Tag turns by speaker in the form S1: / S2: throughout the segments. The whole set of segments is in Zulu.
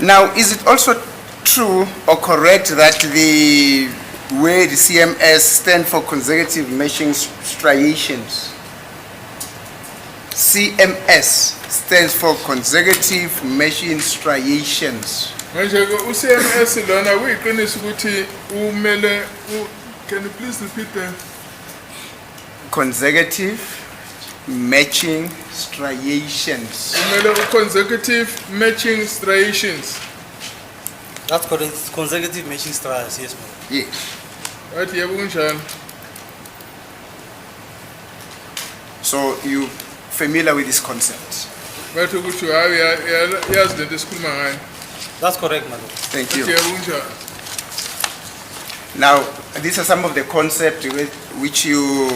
S1: Now, is it also true or correct that the word CMS stand for consecutive matching striations? CMS stands for consecutive matching striations.
S2: Manje uCMS lona kuyiqiniso ukuthi umele can you please repeat that?
S1: Consecutive matching striations.
S2: Umele consecutive matching striations.
S3: That's correct. It's consecutive matching striations, yes, ma'am.
S1: Yes.
S2: Right yebo kunjalo.
S1: So you familiar with this concept?
S2: Bathi ukuthi hayi yazi lento esikhuluma ngayo.
S3: That's correct, madam.
S1: Thank you.
S2: Yebo kunjalo.
S1: Now, these are some of the concepts which you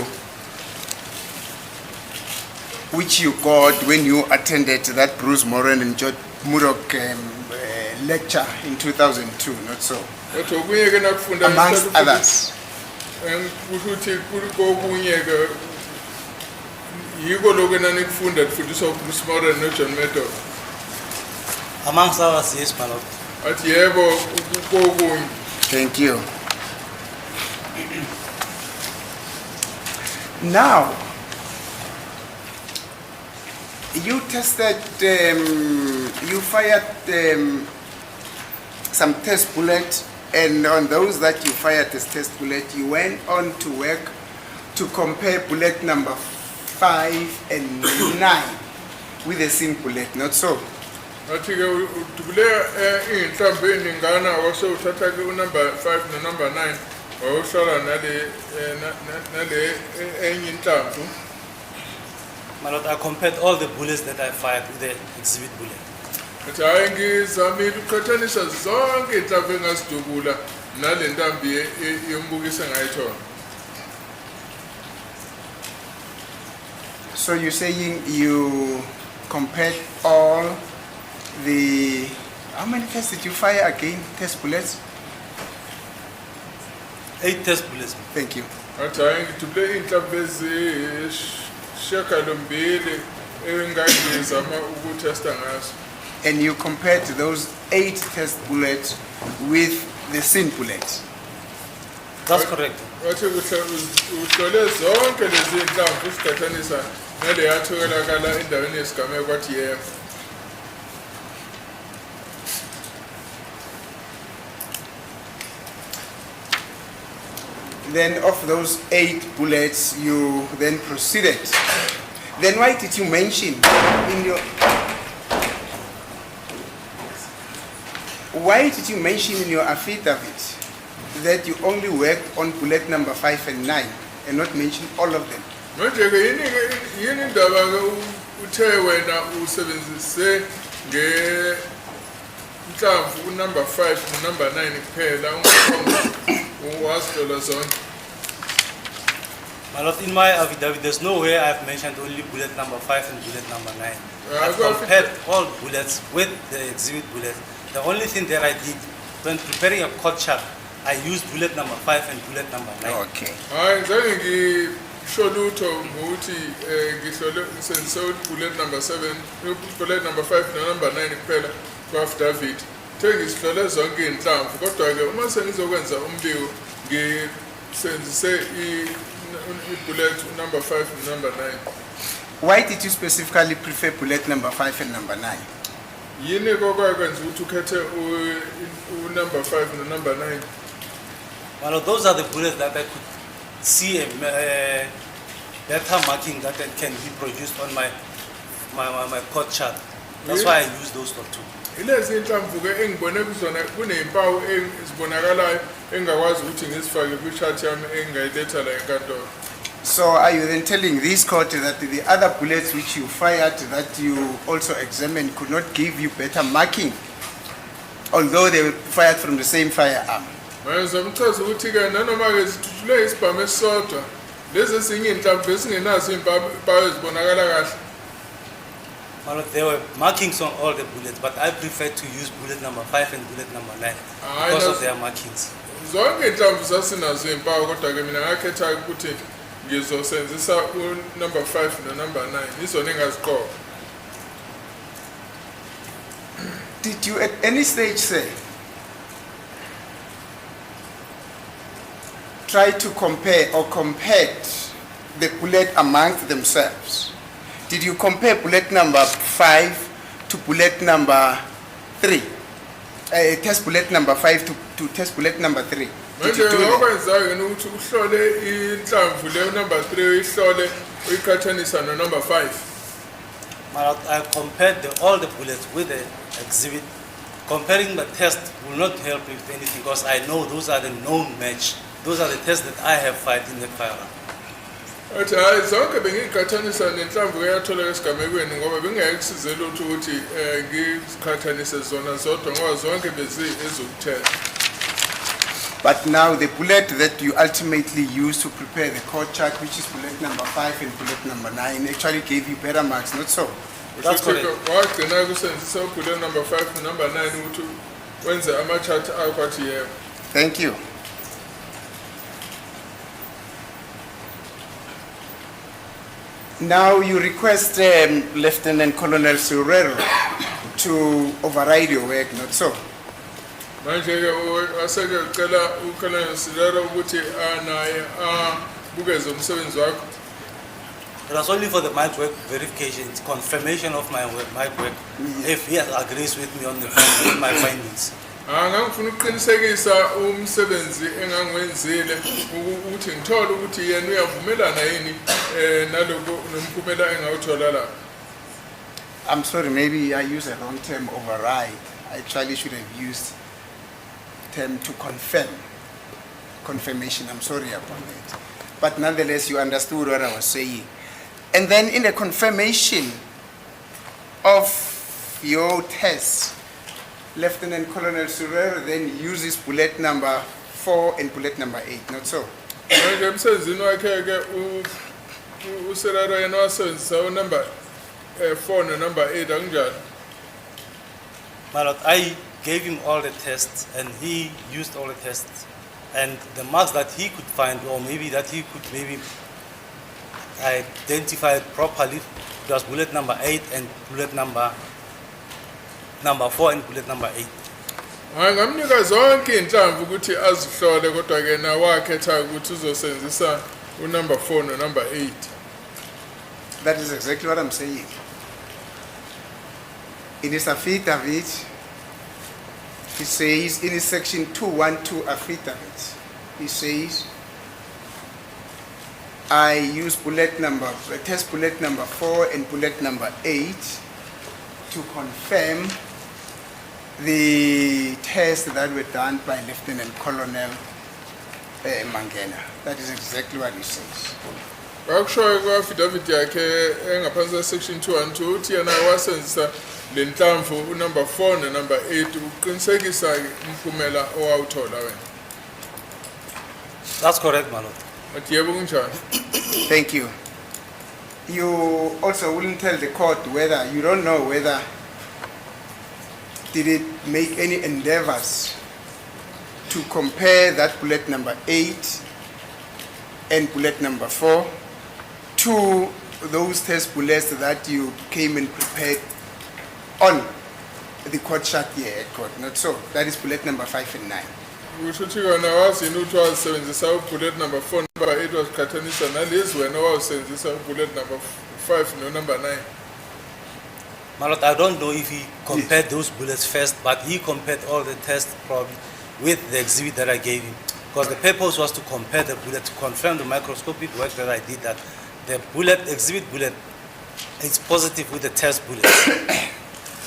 S1: got when you attended that Bruce Moran and George Murdoch lecture in 2002, not so?
S2: Bathi okunye nakufunda
S1: Amongst others.
S2: ukuthi kokunye ke yiko lokho nanikufunda kufundiswa uBruce Moran noJohn Murdoch.
S3: Amongst others, yes, madam.
S2: Athi yebo kokunye.
S1: Thank you. Now, you tested, you fired some test bullets, and on those that you fired as test bullet, you went on to work to compare bullet number 5 and 9 with the same bullet, not so?
S2: Athi ke udubule inhlamvu eningana wase uthatha ke number 5 no number 9 wawusala nale enye inhlamvu.
S3: My lord, I compared all the bullets that I fired with the exhibit bullet.
S2: Athi hayi ngizamile uqhathanisa zonke inhlamvu engasidubula nale ntambi yombukisa ngayithona.
S1: So you're saying you compared all the, how many tests did you fire again, test bullets?
S3: 8 test bullets.
S2: Athi
S1: Thank you.
S2: hayi ngidubule inhlamvu ezishiyagalombili engangizama ukutesta ngazo.
S1: And you compared those 8 test bullets with the sin bullet.
S3: That's correct.
S2: Athi uhlole zonke lezi inhlamvu usiqhathanisa nale yatholakala endaweni yesigameko kwathi yebo.
S1: Then of those 8 bullets, you then proceeded. Then why did you mention in your, affidavit that you only worked on bullet number 5 and 9 and not mention all of them?
S2: Manje ke yini indaba ke uthe wena usebenzise ngenhlamvu number 5 no number 9 kuphela uwazihlola zonke.
S3: My lord, in my affidavit, there's no way I've mentioned only bullet number 5 and bullet number 9. I've compared all bullets with the exhibit bullet. The only thing that I did when preparing a court chart, I used bullet number 5 and bullet number 9.
S1: Okay.
S2: Hayi ngizange ngisho lutho ngokuthi ngihlole sensor bullet number 7, bullet number 5 no number 9 kuphela ku-affidavit. Ngizihlole zonke inhlamvu kodwa ke uma sengizokwenza umbiko ngisenzise bullet number 5 and number 9.
S1: Why did you specifically prefer bullet number 5 and number 9?
S2: Yini kokwenza ukuthi ukhethe number 5 no number 9?
S3: Well, those are the bullets that I could see a better marking that can be produced on my court chart. That's why I use those two.
S2: Ilezi inhlamvu ke engibone kuzona kunezimpawu ezibonakalayo engakwazi ukuthi ngizifake kwi-chart yami engayiletha la enkantolo.
S1: So are you then telling this court that the other bullets which you fired that you also examined could not give you better marking, although they were fired from the same firearm?
S2: Manje ngizamchaza ukuthi ke nanoma ke sithuthule isibhamu esisodwa lezi ezinye inhlamvu esingenazo izimpawu ezibonakala kahle.
S3: Well, there were markings on all the bullets, but I prefer to use bullet number 5 and bullet number 9 because of their markings.
S2: Zonke inhlamvu sasinazo izimpawu kodwa ke mina ngakhetha ukuthi ngizosebenzisa number 5 no number 9 izona engaziqoqa.
S1: Did you at any stage say, try to compare or compared the bullet amongst themselves? Did you compare bullet number 5 to bullet number 3? Test bullet number 5 to test bullet number 3? Did
S2: manje
S1: you do that?
S2: okwenzayo yena ukuthi uhlole inhlamvu leyo number 3 uyihlole uyiqhathanisa no number 5.
S3: My lord, I compared all the bullets with the exhibit. Comparing the test will not help with anything because I know those are the known match. Those are the tests that I have fired in the firearm.
S2: Athi hayi zonke bengiyiqhathanisa nenhlamvu eyatholeka esigamekweni ngoba bengeke kusizele ukuthi ngiziqhathanise zona zodwa ngoba zonke ezokuthela.
S1: But now the bullet that you ultimately used to prepare the code chart, which is bullet number 5 and bullet number 9, actually gave you better marks, not so?
S3: That's correct.
S2: Wagcina kusebenzisa ubhule number 5 number 9 ukuthi wenze ama-chart akho athi yebo.
S1: Thank you. Now you request Lieutenant Colonel Surero to override your work, not so?
S2: Manje-ke aseke ucela uKolonel Silero ukuthi naye abukeze umsebenzi wakho.
S3: It was only for the mic work verification, it's confirmation of my work, if he agrees with me on my findings.
S2: Ngangifuna ukuqinisekisa umsebenzi engangiwenzile ukuthi ngithole ukuthi yena uyavumelana yini naloko nomphumela engawuthola lapha.
S1: I'm sorry, maybe I used a wrong term, override. I actually should have used term to confirm. Confirmation, I'm sorry about that. But nonetheless, you understood what I was saying. And then in the confirmation of your test, Lieutenant Colonel Surero then uses bullet number 4 and bullet number 8, not so?
S2: Manje emsebenzini wakhe-ke uSilero yena wasebenzisa unumber 4 no-number 8 akunjani?
S3: My lord, I gave him all the tests and he used all the tests. And the marks that he could find, or maybe that he could maybe identify it properly, it was bullet number 8 and bullet number 4 and bullet number 8.
S2: Hayi ngamnika zonke inhlamvu ukuthi azihlole kodwa-ke na wakhetha ukuthi uzosebenzisa unumber 4 no-number 8.
S1: That is exactly what I'm saying. In his affidavit, he says, in his section 212 affidavit, he says, I use test bullet number 4 and bullet number 8 to confirm the tests that were done by Lieutenant Colonel Mangena. That is exactly what he says.
S2: Wakushoyo kwa-affidavit yakhe engaphansi section 212 uthi yena wasebenzisa le nhlamvu unumber 4 no-number 8 uqinisekisa-ke umphumela owawuthola wena.
S3: That's correct, my lord.
S2: Athi yebo kunjani?
S1: Thank you. You also wouldn't tell the court whether, you don't know whether did it make any endeavors to compare that bullet number 8 and bullet number 4 to those test bullets that you came and prepared on the court chart here at court, not so? That is bullet number 5 and 9.
S2: Kusho ukuthi kona wazi yini ukuthi wazisebenzisa ubullet number 4 number 8 waziqhathanisa nalezi wena wawusebenzisa ubullet number 5 no-number 9.
S3: My lord, I don't know if he compared those bullets first, but he compared all the tests probably with the exhibit that I gave him. Because the purpose was to compare the bullet, to confirm the microscopic work that I did, that the exhibit bullet is positive with the test bullet.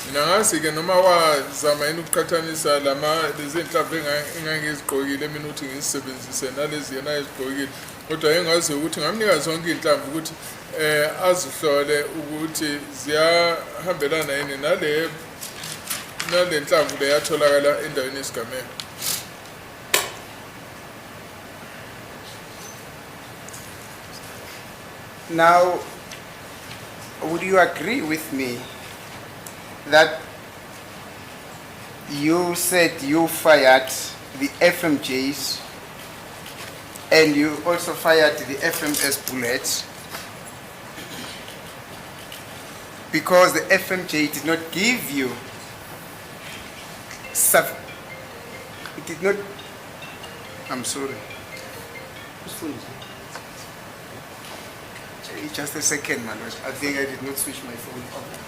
S2: Mina ngasi-ke noma wazama yini ukuqhathanisa lezi nhlamvu engangizigqokile mina ukuthi ngizisebenzise nalezi yena ayizigqokile, kodwa engazi ukuthi ngamnika zonke iy'nhlamvu ukuthi azihlole ukuthi ziyahambelana yini nale nhlamvu le yatholakala endaweni yesigameko.
S1: Now, would you agree with me that you said you fired the FMJs and you also fired the FMS bullets because the FMJ did not give you it did not. I'm sorry. Just a second, man. I think I did not switch my phone off.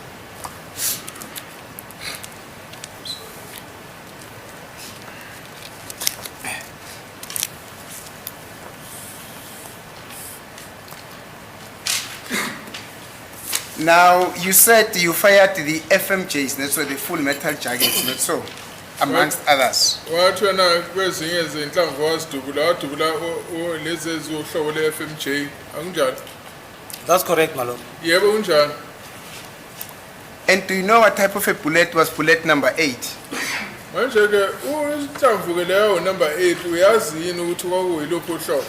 S1: Now, you said you fired the FMJs, not so the full metal jackets, not so, amongst others.
S2: wathi wena kwezinye izinhlamvu wadubula lezi eziwuhlobo le-FMJ akunjalo?
S3: That's correct, my lord.
S2: Yebo kunjalo.
S1: And do you know what type of a bullet was bullet number 8?
S2: Manje-ke inhlamvu-ke leyo number 8 uyazi yini ukuthi kwakuyiluphi uhlobo?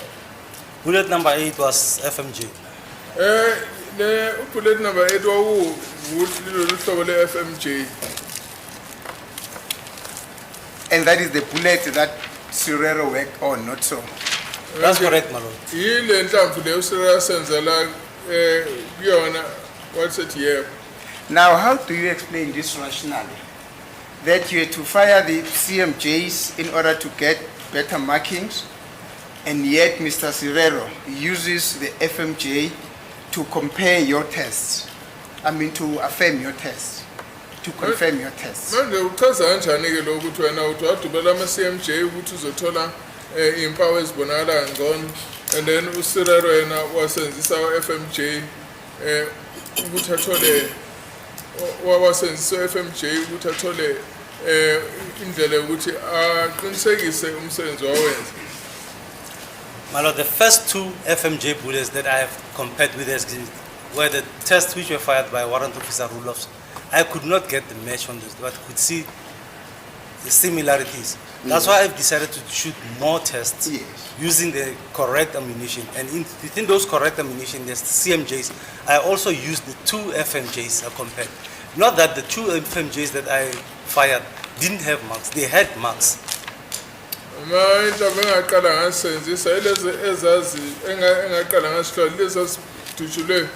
S3: Bullet number 8 was FMJ.
S2: Bullet number 8 lolu hlobo le-FMJ.
S1: And that is the bullet that Sirero worked on, not so.
S3: That's correct, my lord.
S2: Yile nhlamvu leyo sisenzela kuyona wathi yebo.
S1: Now, how do you explain this rationally? That you had to fire the CMJs in order to get better markings, and yet Mr. Sirero uses the FMJ to compare your tests. I mean, to affirm your tests, to confirm your tests.
S2: Manje uchaza kanjani-ke lo ukuthi wena uthi wadubela ama-CMJ ukuthi uzothola iy'mpawu ezibonakala ngcono, and then uSirero yena wasebenzisa u-FMJ ukuthi athole wasebenzisa u-FMJ ukuthi athole indlela yokuthi aqinisekise umsebenzi wawenza.
S3: My lord, the first two FMJ bullets that I have compared with this were the tests which were fired by Warrant Officer Rudolphs. I could not get the match on this, but could see the similarities. That's why I've decided to shoot more tests using the correct ammunition. And within those correct ammunition, there's CMJs. I also used the two FMJs I compared. Not that the two FMJs that I fired didn't have marks, they had marks.
S2: Inhlamvu engaqala ngasebenzisa ilezi ezazi engaqala ngasihlola lezi esidutshulwe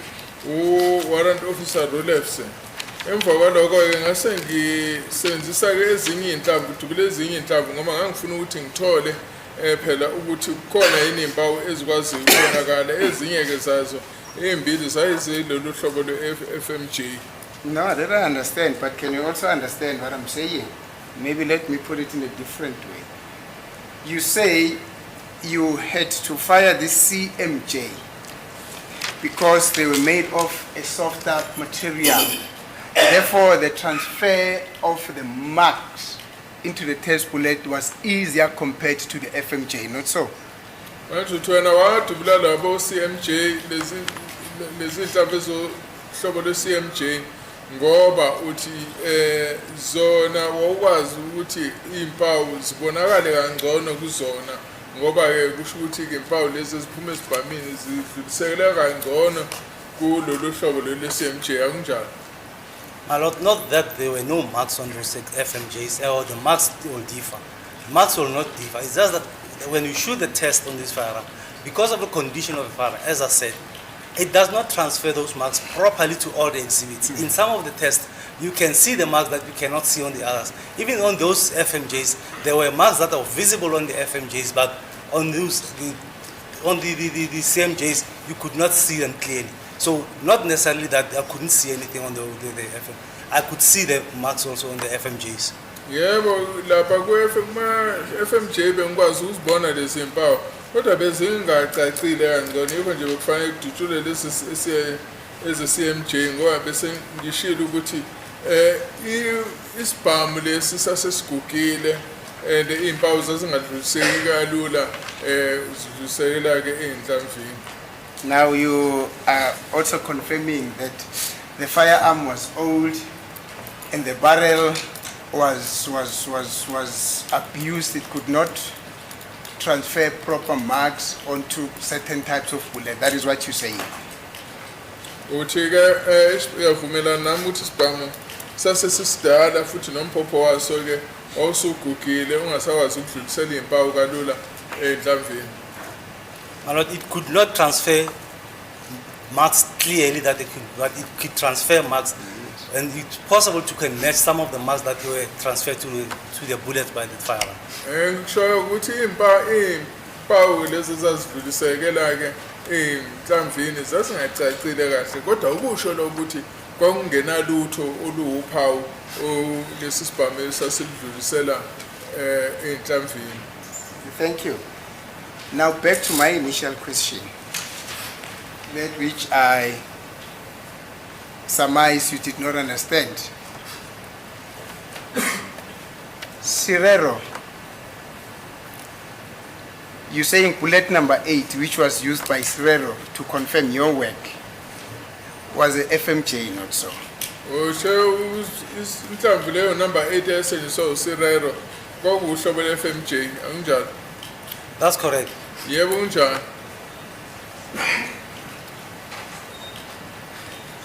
S2: u-Warrant Officer Rudolphs. Emva kwalokho-ke ngase ngisebenzisa-ke ezinye iy'nhlamvu, ngidubule ezinye iy'nhlamvu ngoba ngangifuna ukuthi ngithole phela ukuthi kukhona yini iy'mpawu ezikwaziyo ukubonakala. Ezinye-ke zazo ey'mbili zayizilolu hlobo lwe-FMJ.
S1: No, that I understand, but can you also understand what I'm saying? Maybe let me put it in a different way. You say you had to fire this CMJ because they were made of a softer material. Therefore, the transfer of the marks into the test bullet was easier compared to the FMJ, not so?
S2: Manje uthi wena wadubula labo CMJ lezi nhlamvu ezohlobo lwe-CMJ ngoba uthi zona wawukwazi ukuthi iy'mpawu zibonakale kangcono kuzona ngoba-ke kusho ukuthi-ke iy'mpawu lezi eziphuma ezibhamini zidlulisekela kangcono kulolu hlobo lwe-CMJ akunjalo?
S3: My lord, not that there were no marks on those FMJs, or the marks will differ. Marks will not differ. It's just that when you shoot the test on this firearm, because of the condition of the firearm, as I said, it does not transfer those marks properly to all the exhibits. In some of the tests, you can see the marks that you cannot see on the others. Even on those FMJs, there were marks that are visible on the FMJs, but on those the CMJs, you could not see them clearly. So not necessarily that I couldn't see anything on the FM. I could see the marks also on the FMJs.
S2: Yebo, lapha ku-FMJ bengikwazi ukuzibona lezi mpawu kodwa bezingacacile kangcono, yebo nje bekufanele kudutshulwe lezi eze-CMJ ngoba bese ngishilo ukuthi isibhamu lesi sasesigugile and iy'mpawu zazingadluliseki kalula zidlulisekela-ke ey'nhlamvini.
S1: Now you are also confirming that the firearm was old and the barrel was abused. It could not transfer proper marks onto certain types of bullet. That is what you're saying.
S2: Uthi-ke uyavumelana nami ukuthi isibhamu sasesisidala futhi nomphopho waso-ke wawusugugile ungasakwazi ukudlulisela iy'mpawu kalula ey'nhlamvini.
S3: My lord, it could not transfer marks clearly that it could, but it could transfer marks and it's possible to can match some of the marks that were transferred to the bullets by the firearm.
S2: Ngisho ukuthi impawu lezi zazidlulisekela ke emhlamvini zasingacacile kahle kodwa ukusho lo ukuthi kwakungenalutho oluwuphawu lesi sibhamu sasidlulisela emhlamvini.
S1: Thank you. Now back to my initial question, that which I surmise you did not understand. Sirero, you're saying bullet number 8, which was used by Sirero to confirm your work, was a FMJ, not so?
S2: Usho inhlamvu leyo number 8 esetshenziswa uSirero kwakuhlobo le-FMJ akunjalo?
S3: That's correct.
S2: Yebo kunjalo.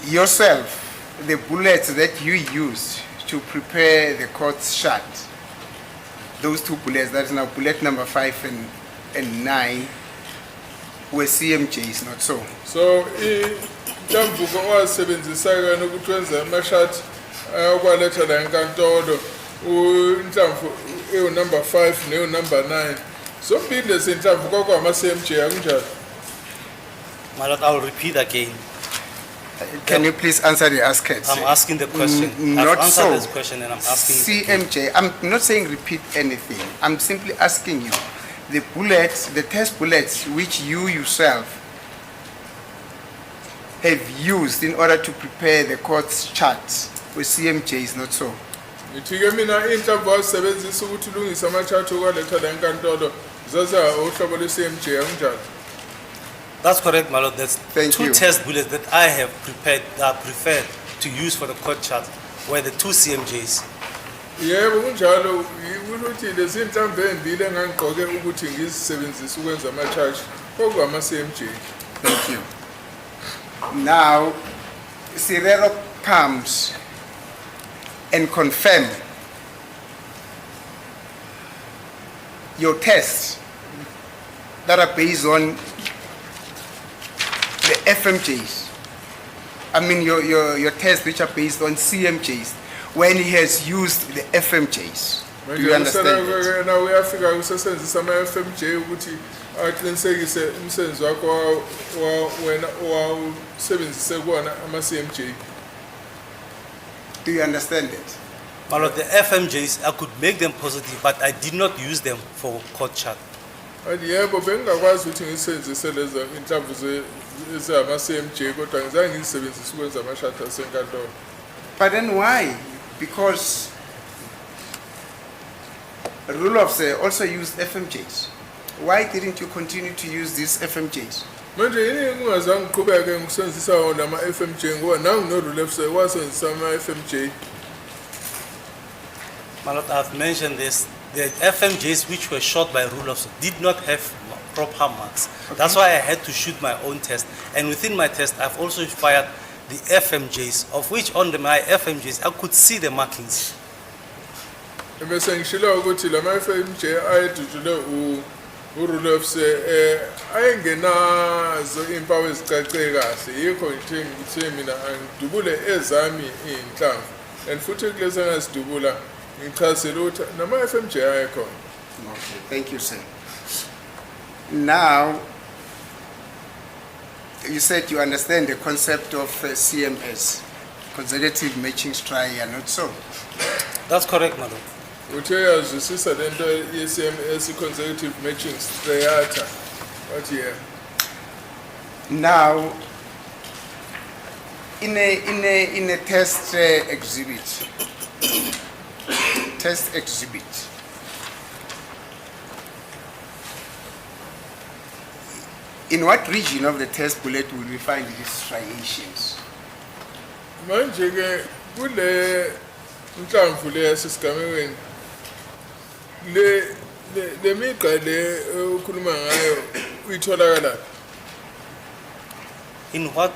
S1: Yourself, the bullets that you used to prepare the court's shot, those two bullets, that is now bullet number 5 and 9, were CMJs, not so?
S2: So inhlamvu owasebenzisa ukuthi wenza amashot akwaletha la enkantolo inhlamvu number 5 neyo number 9 zombili lezi inhlamvu kwakwama-CMJ akunjalo?
S3: My lord, I will repeat again.
S1: Can you please answer the asked?
S3: I'm asking the question.
S1: Not
S3: I've answered
S1: so.
S3: this question and I'm asking it again.
S1: CMJ, I'm not saying repeat anything. I'm simply asking you, the bullets, the test bullets which you yourself have used in order to prepare the court's charts with CMJs, not so?
S2: Ngithi-ke mina inhlamvu wasebenzisa ukuthi ulungise ama-chart okwaletha la enkantolo zaza uhlobo lwe-CMJ akunjalo?
S3: That's correct, my lord. There's
S1: Thank
S3: two
S1: you.
S3: test bullets that I have prepared, that I preferred to use for the court chart, were the two CMJs.
S2: Yebo kunjalo ukuthi lezi inhlamvu ey'mbili engangigqoke ukuthi ngizisebenzise ukwenza ama-charge kwakwama-CMJ.
S1: Thank you. Now, Sirero comes and confirm your tests that are based on the FMJs. I mean your tests which are based on CMJs when he has used the FMJs. Do you understand it?
S2: Na uyafika usasebenzisa ama-FMJ ukuthi aqinisekise umsebenzi wakho wena owawusebenzise kuwona ama-CMJ.
S1: Do you understand it?
S3: My lord, the FMJs, I could make them positive, but I did not use them for court chart.
S2: Yebo bengingakwazi ukuthi ngisebenzise lezo inhlamvu ezama-CMJ kodwa ngizange ngizisebenzise ukwenza amashadi asenkantolo.
S1: But then why? Because Rulofs also used FMJs. Why didn't you continue to use these FMJs?
S2: Manje yini ngingazange ngiqhubeke ngisebenzisa wona ama-FMJ ngoba nangu no-Rulofs wasebenzisa ama-FMJ.
S3: My lord, I've mentioned this. The FMJs which were shot by Rulofs did not have proper marks.
S1: Okay.
S3: That's why I had to shoot my own test. And within my test, I've also fired the FMJs, of which on my FMJs, I could see the markings.
S2: Bese ngishilo ukuthi lama-FMJ ayedutshule uRulofs ayengenazo impawu ezicace kahle yikho ngithe mina angidubule ezami iy'nhlamvu and futhi kulezi engazidubula ngichazele ukuthi nama-FMJ ayekhona.
S1: Okay, thank you, sir. Now, you said you understand the concept of CMS, consecutive matching striker, not so?
S3: That's correct, madam.
S2: Uthe yazwisisa lento ye-CMS consecutive matching striata. But yeah.
S1: Now, in a test exhibit, in what region of the test bullet will we find these striations?
S2: Manje ke kule inhlamvu le yasesigamekweni le migqa le ukhuluma ngayo uyitholakala.
S3: In what?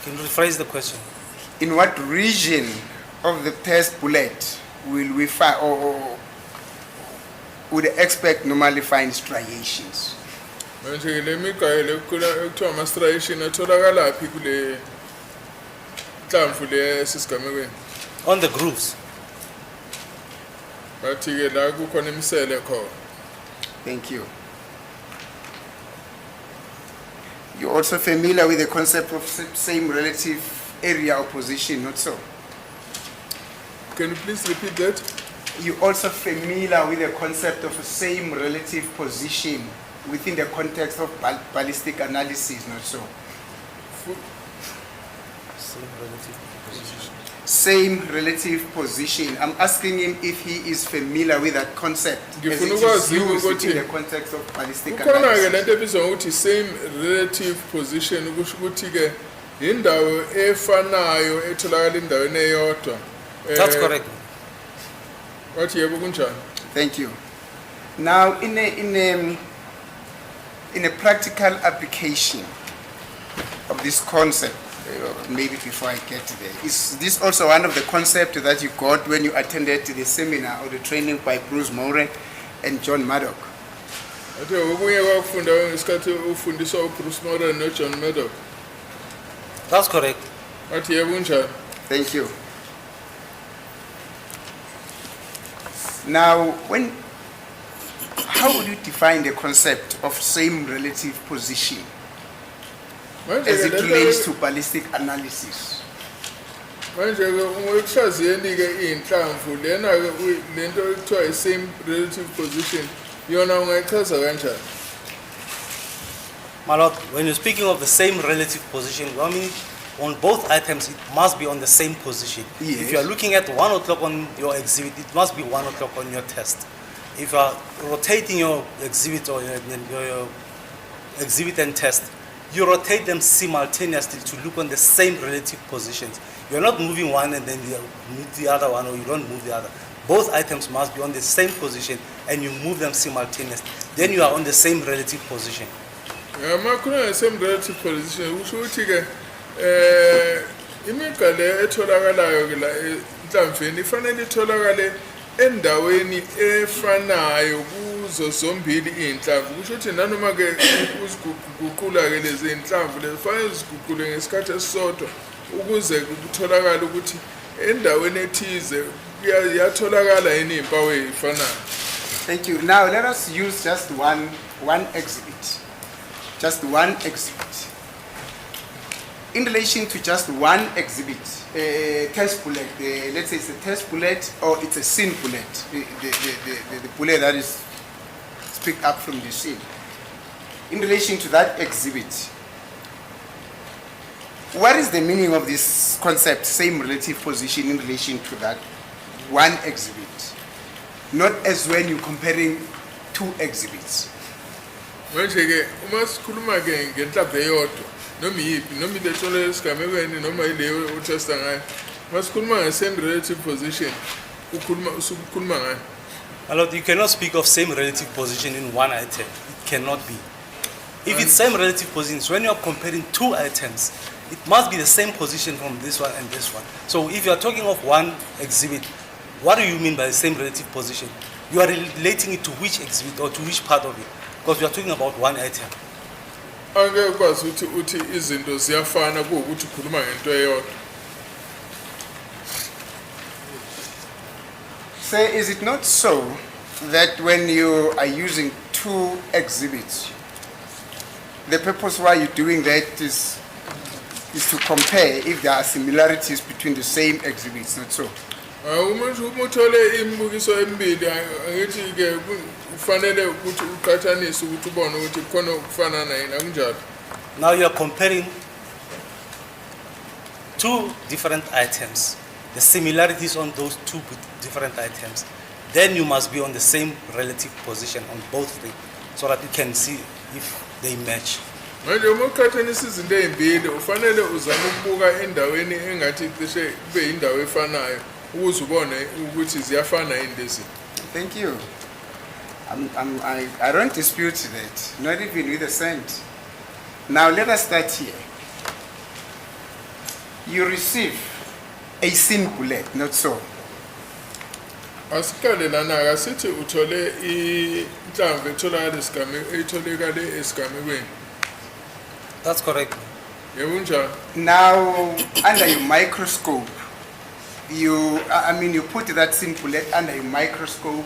S3: Can you rephrase the question?
S1: In what region of the test bullet will we find, or would the expert normally find striations?
S2: Manje le migqa le kuthiwa ama-striation atholakala phi kule inhlamvu le esisigamekweni.
S3: On the grooves.
S2: Bathi ke la kukhona imisele khona.
S1: Thank you. You're also familiar with the concept of same relative area or position, not so?
S2: Can you please repeat that?
S1: You're also familiar with the concept of same relative position within the context of ballistic analysis, not so?
S3: Same relative position.
S1: Same relative position. I'm asking him if he is familiar with that concept as it
S2: Ngifuna
S1: is
S2: ukwazi
S1: used
S2: ukuthi
S1: within the context of ballistic
S2: kukhona ke
S1: analysis.
S2: lento ebizwa ngokuthi same relative position ukusho ukuthi ke indawo efanayo etholakala endaweni eyodwa.
S3: That's correct.
S2: Wathi yebo kunjani?
S1: Thank you. Now, in a practical application of this concept, maybe before I get there, is this also one of the concepts that you got when you attended the seminar or the training by Bruce Moran and John Maddock?
S2: Wathi okunye kwakufunda ngesikhathi ufundiswa uBruce Moran noJohn Maddock.
S3: That's correct.
S2: Wathi yebo kunjani?
S1: Thank you. Now, how would you define the concept of same relative position
S2: Manje
S1: as
S2: ke
S1: it
S2: lento-
S1: relates to ballistic analysis?
S2: manje ke ungekuhlaziyeni ke inhlamvu lena ke lento ekuthiwa same relative position yona ungayichaza kanjani?
S3: My lord, when you're speaking of the same relative position, I mean, on both items, it must be on the same position.
S1: Yes.
S3: If you are looking at 1 o'clock on your exhibit, it must be 1 o'clock on your test. If you are rotating your exhibit or your exhibit and test, you rotate them simultaneously to look on the same relative positions. You're not moving one and then you move the other one, or you don't move the other. Both items must be on the same position and you move them simultaneously. Then you are on the same relative position.
S2: Makhona same relative position usho ukuthi ke imigqa le etholakalayo ke la enhlamveni ifanele itholakale endaweni efanayo kuzo zombili inhlamvu. Kusho ukuthi nanoma ke uziguqula ke lezi inhlamvu lezi fanele ziguqule ngesikhathi esisodwa ukuze kutholakala ukuthi endaweni ethize kuyatholakala yini impawu ezifanayo.
S1: Thank you. Now let us use just one exhibit. Just one exhibit. In relation to just one exhibit, test bullet, let's say it's a test bullet or it's a scene bullet, the bullet that is picked up from the scene. In relation to that exhibit, what is the meaning of this concept, same relative position in relation to that one exhibit? Not as when you're comparing two exhibits.
S2: Manje ke uma sikhuluma ke ngenhlamvu eyodwa noma yiphi noma ilethole esigamekweni noma ileyo utesta ngayo masikhuluma nge-same relative position usukhuluma ngayo.
S3: My lord, you cannot speak of same relative position in one item. It cannot be. If it's same relative positions, when you are comparing two items, it must be the same position from this one and this one. So if you are talking of one exhibit, what do you mean by the same relative position? You are relating it to which exhibit or to which part of it? Because we are talking about one item.
S2: Angeke ukwazi uthi izinto ziyafana kuwukuthi ukhuluma ngento eyodwa.
S1: Say, is it not so that when you are using two exhibits, the purpose why you're doing that is to compare if there are similarities between the same exhibits, not so?
S2: Uma uthole imibukiso emibili angithi ke kufanele ukuthi uqhathanise ukuthi ubone ukuthi khona ukufana yini akunjalo.
S3: Now you are comparing two different items, the similarities on those two different items. Then you must be on the same relative position on both three so that you can see if they match.
S2: Manje uma uqhathanisa izinto ezimbili ufanele uzame ukubuka endaweni engathi cishe kube indawo efanayo ukuze ubone ukuthi ziyafana yini lezi.
S1: Thank you. I don't dispute that, not even with a cent. Now let us start here. You receive a scene bullet, not so?
S2: Asiqale lana akasithi uthole inhlamvu etholakala esigamekweni.
S3: That's correct.
S2: Yebo kunjalo.
S1: Now, under your microscope, you put that sin bullet under your microscope,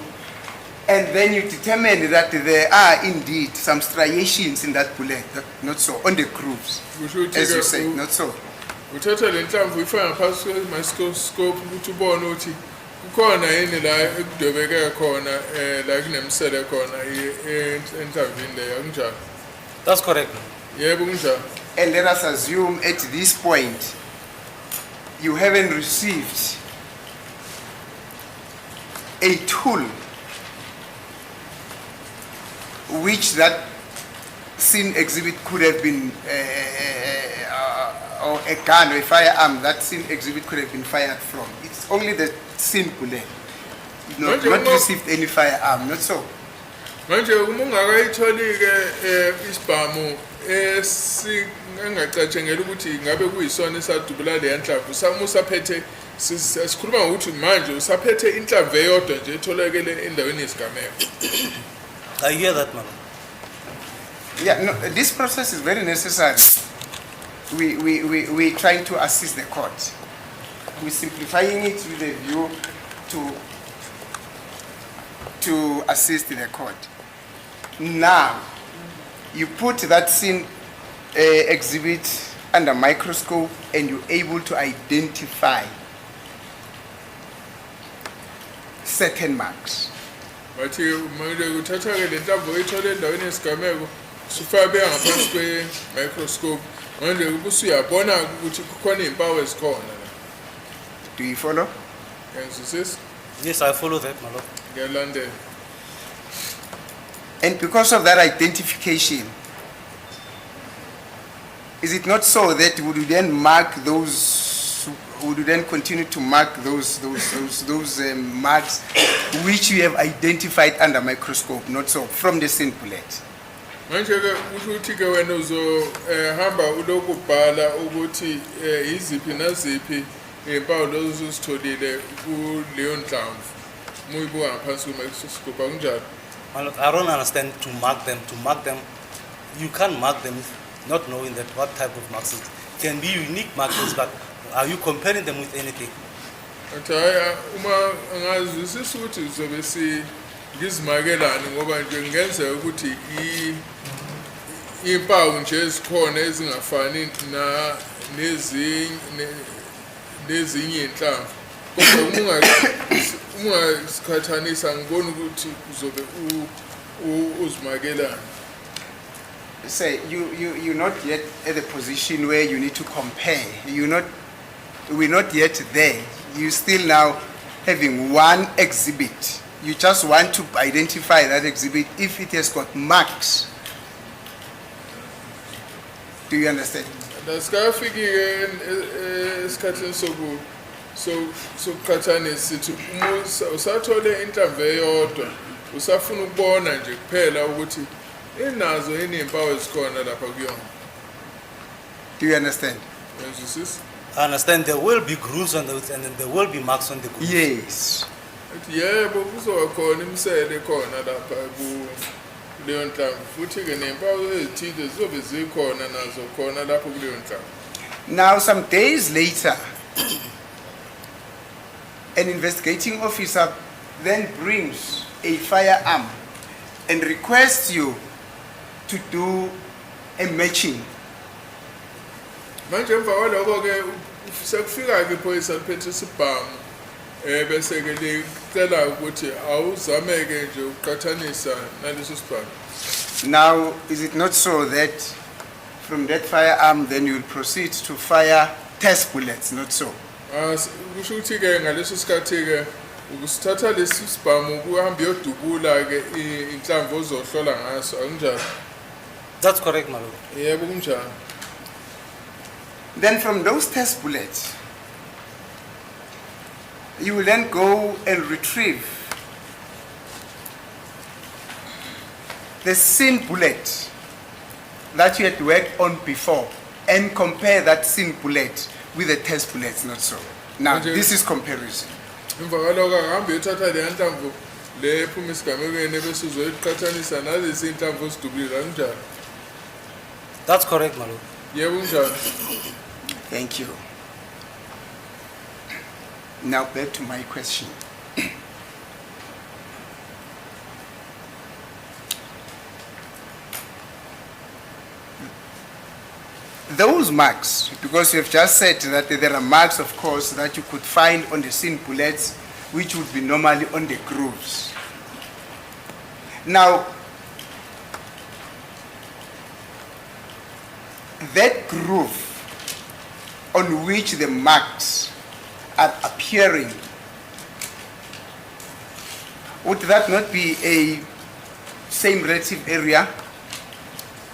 S1: and then you determine that there are indeed some striations in that bullet, not so, on the grooves, as you say, not so.
S2: Uthatha le nhlamvu ifaka ngaphansi kwe-microscope ukuthi ubone ukuthi kukhona yini la ekudwebeke khona la kunemisele khona enhlamvini leyo akunjalo.
S3: That's correct.
S2: Yebo kunjalo.
S1: And let us assume at this point, you haven't received a tool which that scene exhibit could have been, or a gun or a firearm that scene exhibit could have been fired from. It's only the scene bullet. You've not received any firearm, not so.
S2: Manje uma ungakayitholi-ke isibhamu engacatshengela ukuthi ngabe kuyisona esadubula leya nhlamvu usaphethe sikhuluma ngokuthi manje usaphethe inhlamvu eyodwa nje etholakele endaweni yesigameko.
S3: I hear that, man.
S1: Yeah, no, this process is very necessary. We're trying to assist the court. We're simplifying it with a view to assist the court. Now, you put that scene exhibit under microscope and you're able to identify certain marks.
S2: Bathi manje uthatha-ke le nhlamvu oyithole endaweni yesigameko usufaka ngaphansi kwe-microscope manje usuyabona ukuthi kukhona iy'mpawu ezikhona la.
S1: Do you follow?
S2: Ngiyazwisisa?
S3: Yes, I follow that, my lord.
S2: Ngiyalandela.
S1: And because of that identification, is it not so that would you then mark those, would you then continue to mark those marks which you have identified under microscope, not so, from the scene bullet?
S2: Manje-ke kusho ukuthi-ke wena uzohamba ulokhu ubhala ukuthi iziphi naziphi iy'mpawu lezo uzitholile kuleyo nhlamvu uma uyibuka ngaphansi kwe-microscope akunjalo.
S3: My lord, I don't understand to mark them. To mark them, you can't mark them not knowing that what type of marks it can be unique markers, but are you comparing them with anything?
S2: Athi hhayi uma angazwisisa ukuthi zobe ngizimakelani ngoba nje ngenzeka ukuthi iy'mpawu nje ezikhona ezingafani nezinye iy'nhlamvu kodwa uma ungasikhathanisa ngibona ukuthi uzobe uzimakelani.
S1: Say you're not yet at the position where you need to compare. We're not yet there. You still now having one exhibit. You just want to identify that exhibit if it has got marks. Do you understand?
S2: Asikafiki-ke esikhathini sokuqhathanisa sithi uma usathole inhlamvu eyodwa usafuna ukubona nje kuphela ukuthi inazo yini iy'mpawu ezikhona lapha kuyona.
S1: Do you understand?
S2: Uyazwisisa?
S3: I understand there will be grooves on those and then there will be marks on the grooves.
S1: Yes.
S2: Athi yebo kuzoba khona imisele khona lapha kuleyo nhlamvu futhi-ke ney'mpawu ezithile zizobe zikhona nazo khona lapho kuleyo nhlamvu.
S1: Now, some days later, an investigating officer then brings a firearm and requests you to do a matching.
S2: Manje emva kwalokho-ke sekufika-ke iphoyisa liphethe isibhamu bese-ke licela ukuthi awuzame-ke nje ukuqhathanisa naleso sibhamu.
S1: Now, is it not so that from that firearm then you will proceed to fire test bullets, not so?
S2: Kusho ukuthi-ke ngaleso sikhathi-ke ukusithatha lesi sibhamu kuhambe uyodubula-ke inhlamvu ozohlola ngaso akunjalo?
S3: That's correct, my lord.
S2: Yebo kunjalo.
S1: Then from those test bullets, you will then go and retrieve the scene bullet that you had worked on before and compare that scene bullet with the test bullets, not so. Now,
S2: Okay.
S1: this is comparison.
S2: Emva kwalokho akahambe uyothatha leya nhlamvu le ephuma esigamekweni bese uzoyiqhathanisa nalezi iy'nhlamvu ozidubulile akunjalo?
S3: That's correct, my lord.
S2: Yebo unjani?
S1: Thank you. Now back to my question. Those marks, because you've just said that there are marks, of course, that you could find on the scene bullets, which would be normally on the grooves. Now, that groove on which the marks are appearing, would that not be a same relative area?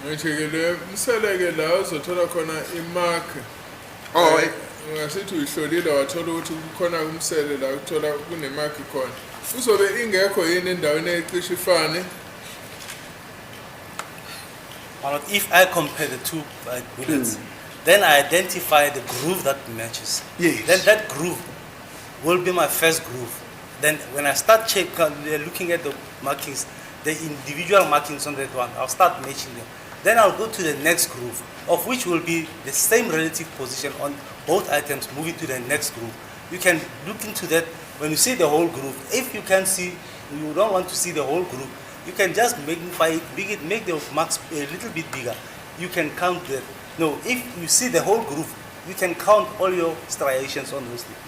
S2: Ngithekele umseleke la uzothola khona imark.
S1: Or
S2: Ngasithi uyihlolile wathola ukuthi kukhona umsele la uthola kunemark khona. Uzobe ingekho yini endaweni ecishe ifane?
S3: If I compare the two bullets, then I identify the groove that matches.
S1: Yes.
S3: Then that groove will be my first groove. Then when I start looking at the markings, the individual markings on that one, I'll start matching them. Then I'll go to the next groove, of which will be the same relative position on both items, moving to the next groove. You can look into that when you see the whole groove. If you can see, you don't want to see the whole groove, you can just magnify it, make the marks a little bit bigger. You can count that. No, if you see the whole groove, you can count all your striations on those things.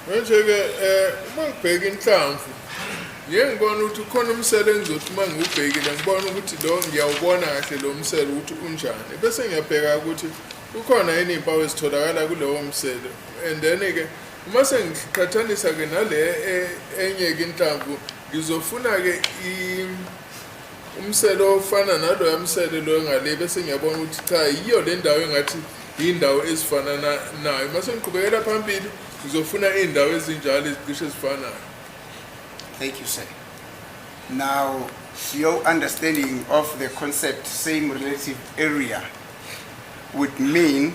S2: Ngitheke uma ngibheka inhlamvu, ngiyengibona ukuthi ukhona umsele engizothi uma ngiwubhekile ngibona ukuthi lo ngiyawubona kahle lo msele ukuthi unjani. Bese ngiyabheka ukuthi ukhona yini impawu ezitholakala kulewo msele. And then ke uma sengiqhathanisa ke nale enye ke inhlamvu, ngizofuna ke umsele ofana nalo yamsele lo ngale bese ngiyabona ukuthi cha yiyo le ndawo engathi indawo ezifana nayo. Mase ngiqhubekela phambili ngizofuna indawo ezinjalo ezicishe ezifanayo.
S1: thank you, sir. Now, your understanding of the concept same relative area would mean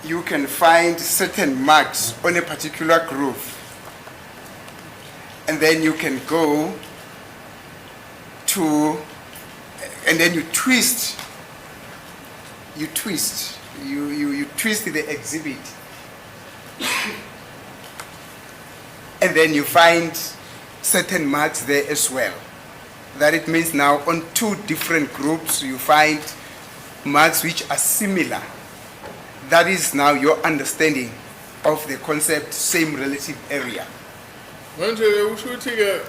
S1: you can find certain marks on a particular groove, and then you can go to, and then you twist the exhibit, and then you find certain marks there as well. That it means now on two different groups you find marks which are similar. That is now your understanding of the concept same relative area.
S2: Manje usho ukuthi ke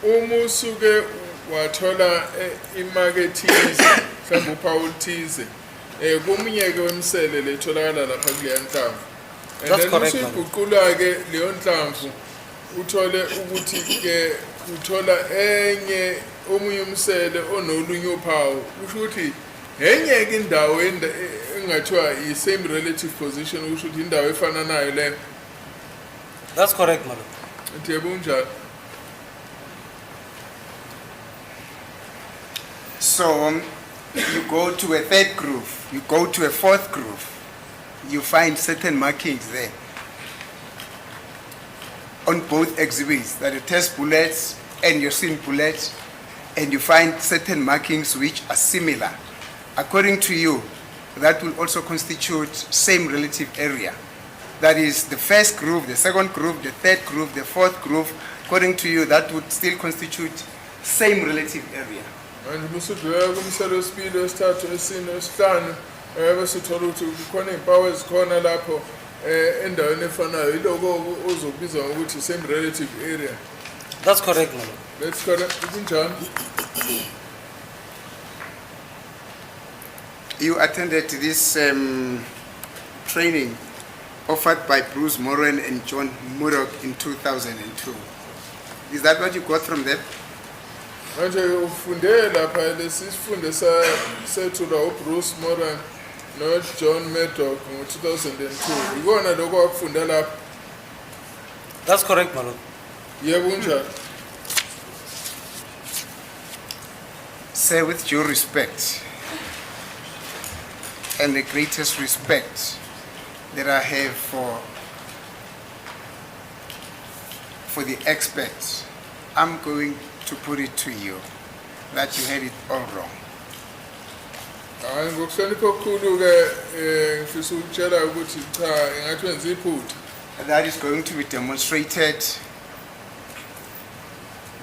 S2: uma usuke wathola imarketize mhlawumbe uphawu thize komunye ke wemsele letholakala lapha kule nhlamvu. And
S3: That's
S2: then
S3: correct,
S2: usiguqula ke leyo nhlamvu uthole ukuthi ke uthola enye omunye umsele onolunye uphawu. Usho ukuthi enye ke indawo engathiwa i same relative position usho ukuthi indawo efana nayo le.
S3: That's correct, Malo.
S2: Yebo unjalo.
S1: So you go to a third groove, you go to a fourth groove, you find certain markings there on both exhibits, that are test bullets and your scene bullets, and you find certain markings which are similar. According to you, that will also constitute same relative area. That is the first groove, the second groove, the third groove, the fourth groove. According to you, that would still constitute same relative area.
S2: Manje musudlula kumsele wesibili wesithathu esine wesihlanu bese uthola ukuthi kukhona impawu ezikhona lapho endaweni efanayo iloko ozokubiza ngokuthi same relative area.
S3: That's correct, Malo.
S2: Let's correct kunjani?
S1: You attended this training offered by Bruce Moran and John Murdoch in 2002. Is that what you got from them?
S2: Manje ufunde lapha lesifundo sethula uBruce Moran noJohn Murdoch ngo-2002. Ikona lokho wakufunda lapha?
S3: That's correct, Malo.
S2: Yebo unjani?
S1: Sir, with due respect and the greatest respect that I have for the experts, I'm going to put it to you that you had it all wrong.
S2: Hayi ngokuhlonipha okukhulu-ke ngifisa ukutshela ukuthi cha engathi wenza iphutha.
S1: That is going to be demonstrated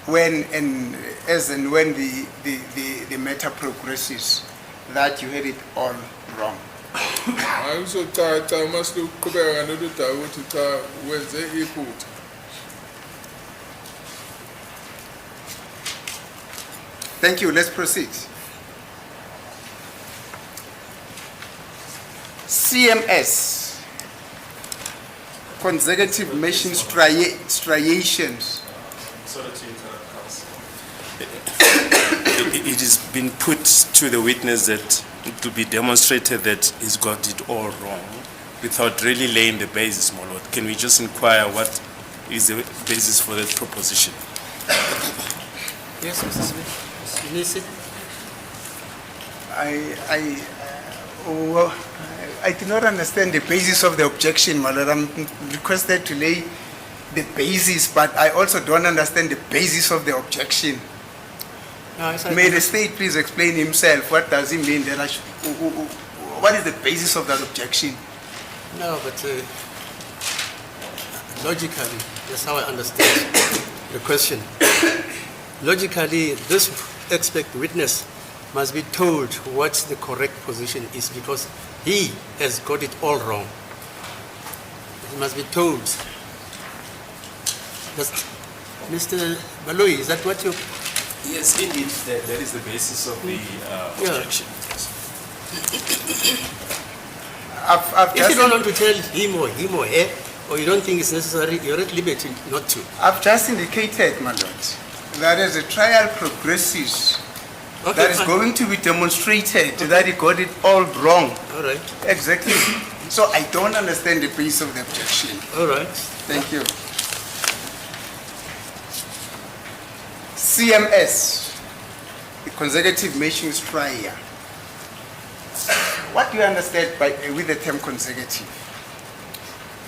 S1: when and as and when the matter progresses, that you had it all wrong.
S2: Hayi kuzocaca uma siluqhubeka ngalolu daba ukuthi cha wenze iphutha.
S1: Thank you. Let's proceed. CMS, consecutive machine striations.
S4: Sorry to interrupt, Council. It has been put to the witness that to be demonstrated that he's got it all wrong without really laying the basis, my lord. Can we just inquire what is the basis for that proposition?
S5: Yes, Mr. Smith. Mr.
S1: I do not understand the basis of the objection, my lord. I'm requested to lay the basis, but I also don't understand the basis of the objection.
S5: No, it's
S1: May the state please explain himself. What does he mean? That what is the basis of that objection?
S5: No, but logically, that's how I understand the question. Logically, this expert witness must be told what the correct position is because he has got it all wrong. He must be told. Mr. Baloi, is that what you...
S4: Yes, indeed, that is the basis of the objection.
S5: If you don't want to tell him or her, or you don't think it's necessary, you're at liberty not to.
S1: I've just indicated, my lord, that as the trial progresses,
S5: Okay,
S1: that is
S5: fine.
S1: going to be demonstrated that he got it all wrong.
S5: All right,
S1: Exactly. So I don't understand the basis of the objection.
S5: all right.
S1: Thank you. CMS, the consecutive machine strier. What do you understand with the term consecutive?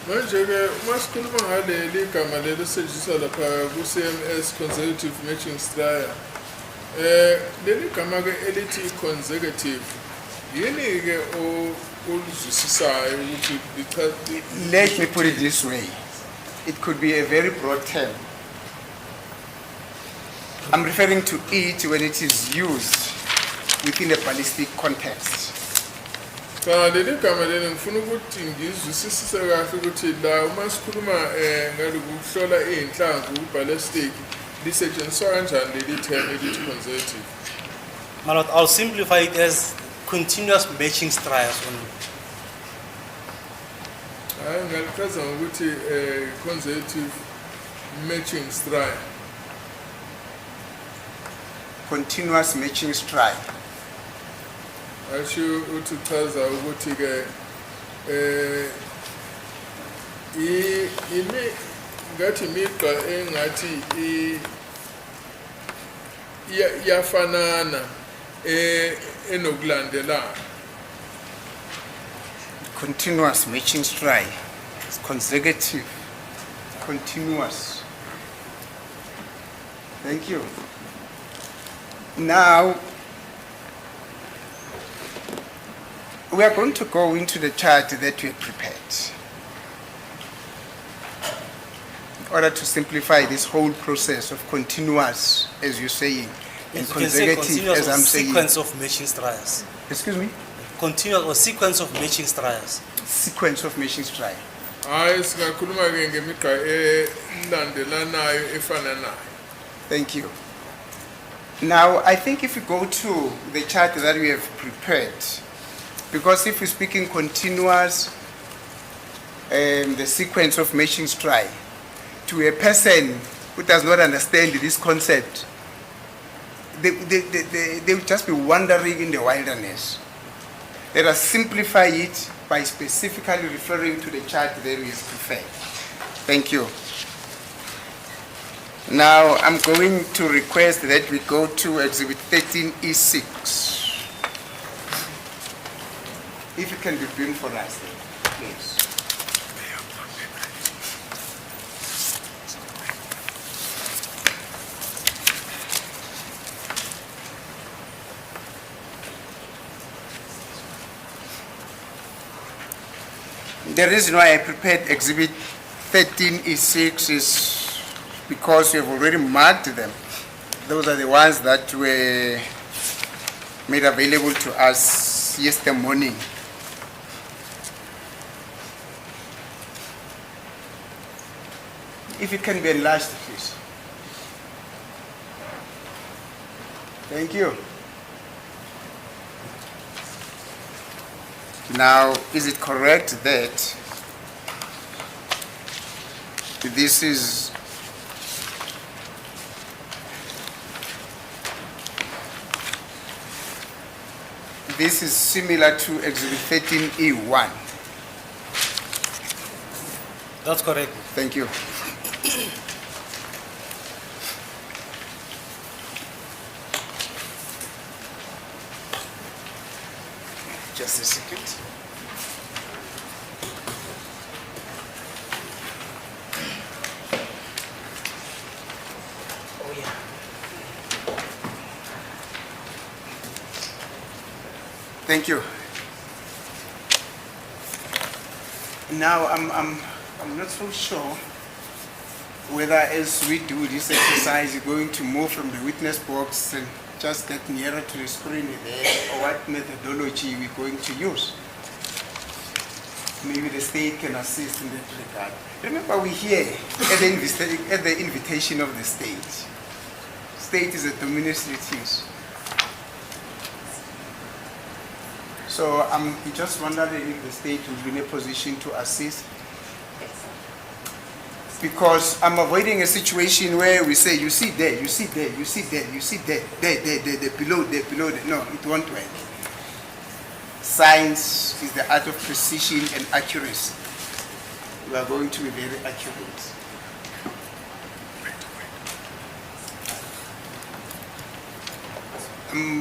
S2: Manje-ke uma sikhuluma ngaleli gama leli esetshenziswa lapha ku-CMS consecutive matching strier, leli gama-ke elithi consecutive yini-ke oluzwisisayo ukuthi
S1: Let me put it this way. It could be a very broad term. I'm referring to it when it is used within a ballistic context.
S2: cha leli gama leli ngifuna ukuthi ngizwisisise kahle ukuthi la uma sikhuluma ngalokuhlola iy'nhlamvu ku-ballistic lisetshenziswa kanjani leli term elithi consecutive.
S3: My lord, I'll simplify it as continuous matching striers only.
S2: Hayi ngalichaza ngokuthi consecutive matching strier.
S1: Continuous matching strike.
S2: Asho uthi uchaza ukuthi-ke ngathi imigqa engathi iyafanana enokulandelana.
S1: Continuous matching strike. It's consecutive. Continuous. Thank you. Now, we are going to go into the chart that we have prepared in order to simplify this whole process of continuous, as you're saying, and
S3: You can say
S1: consecutive,
S3: continuous
S1: as
S3: or
S1: I'm saying.
S3: sequence of matching striers.
S1: Excuse me?
S3: Continuous or sequence of matching striers.
S1: Sequence of matching strike.
S2: Hayi singakhuluma-ke ngemigqa elandelanayo efananayo.
S1: Thank you. Now, I think if you go to the chart that we have prepared, because if we're speaking continuous, the sequence of matching strike, to a person who does not understand this concept, they will just be wandering in the wilderness. Let us simplify it by specifically referring to the chart that we have prepared. Thank you. Now, I'm going to request that we go to Exhibit 13E6. If it can be beamed for us, please. The reason why I prepared Exhibit 13E6 is because we have already marked them. Those are the ones that were made available to us yesterday morning. If it can be enlarged, please. Thank you. Now, is it correct that this is similar to Exhibit 13E1?
S3: That's correct.
S1: Thank you. Just a second. Oh yeah. Thank you. Now I'm not so sure whether as we do this exercise you're going to move from the witness box and just get nearer to the screen there, or what methodology we're going to use. Maybe the state can assist in that regard. Remember, we're here at the invitation of the state. State is administrative. So I'm just wondering if the state will be in a position to assist. Because I'm avoiding a situation where we say, you see there, you see there, you see there, you see there, there, below there. No, it won't work. Science is the art of precision and accuracy. We are going to be very accurate.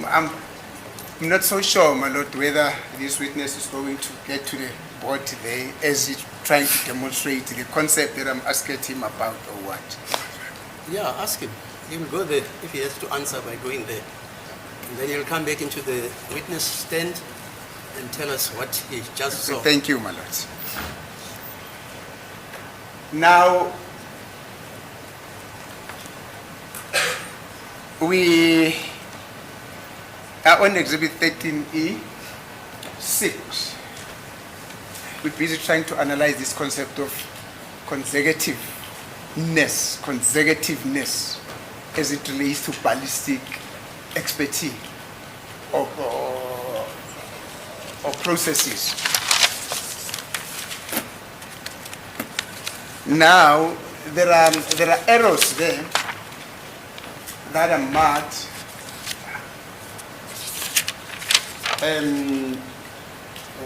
S1: I'm not so sure, my lord, whether this witness is going to get to the board today as he's trying to demonstrate the concept that I'm asking him about or what.
S5: Yeah, ask him. He will go there if he has to answer by going there. And then he'll come back into the witness stand and tell us what he just saw.
S1: Thank you, my lord. Now, we are on Exhibit 13E6. We're busy trying to analyze this concept of consecutiveness as it relates to ballistic expertise or processes. Now, there are errors there that are marked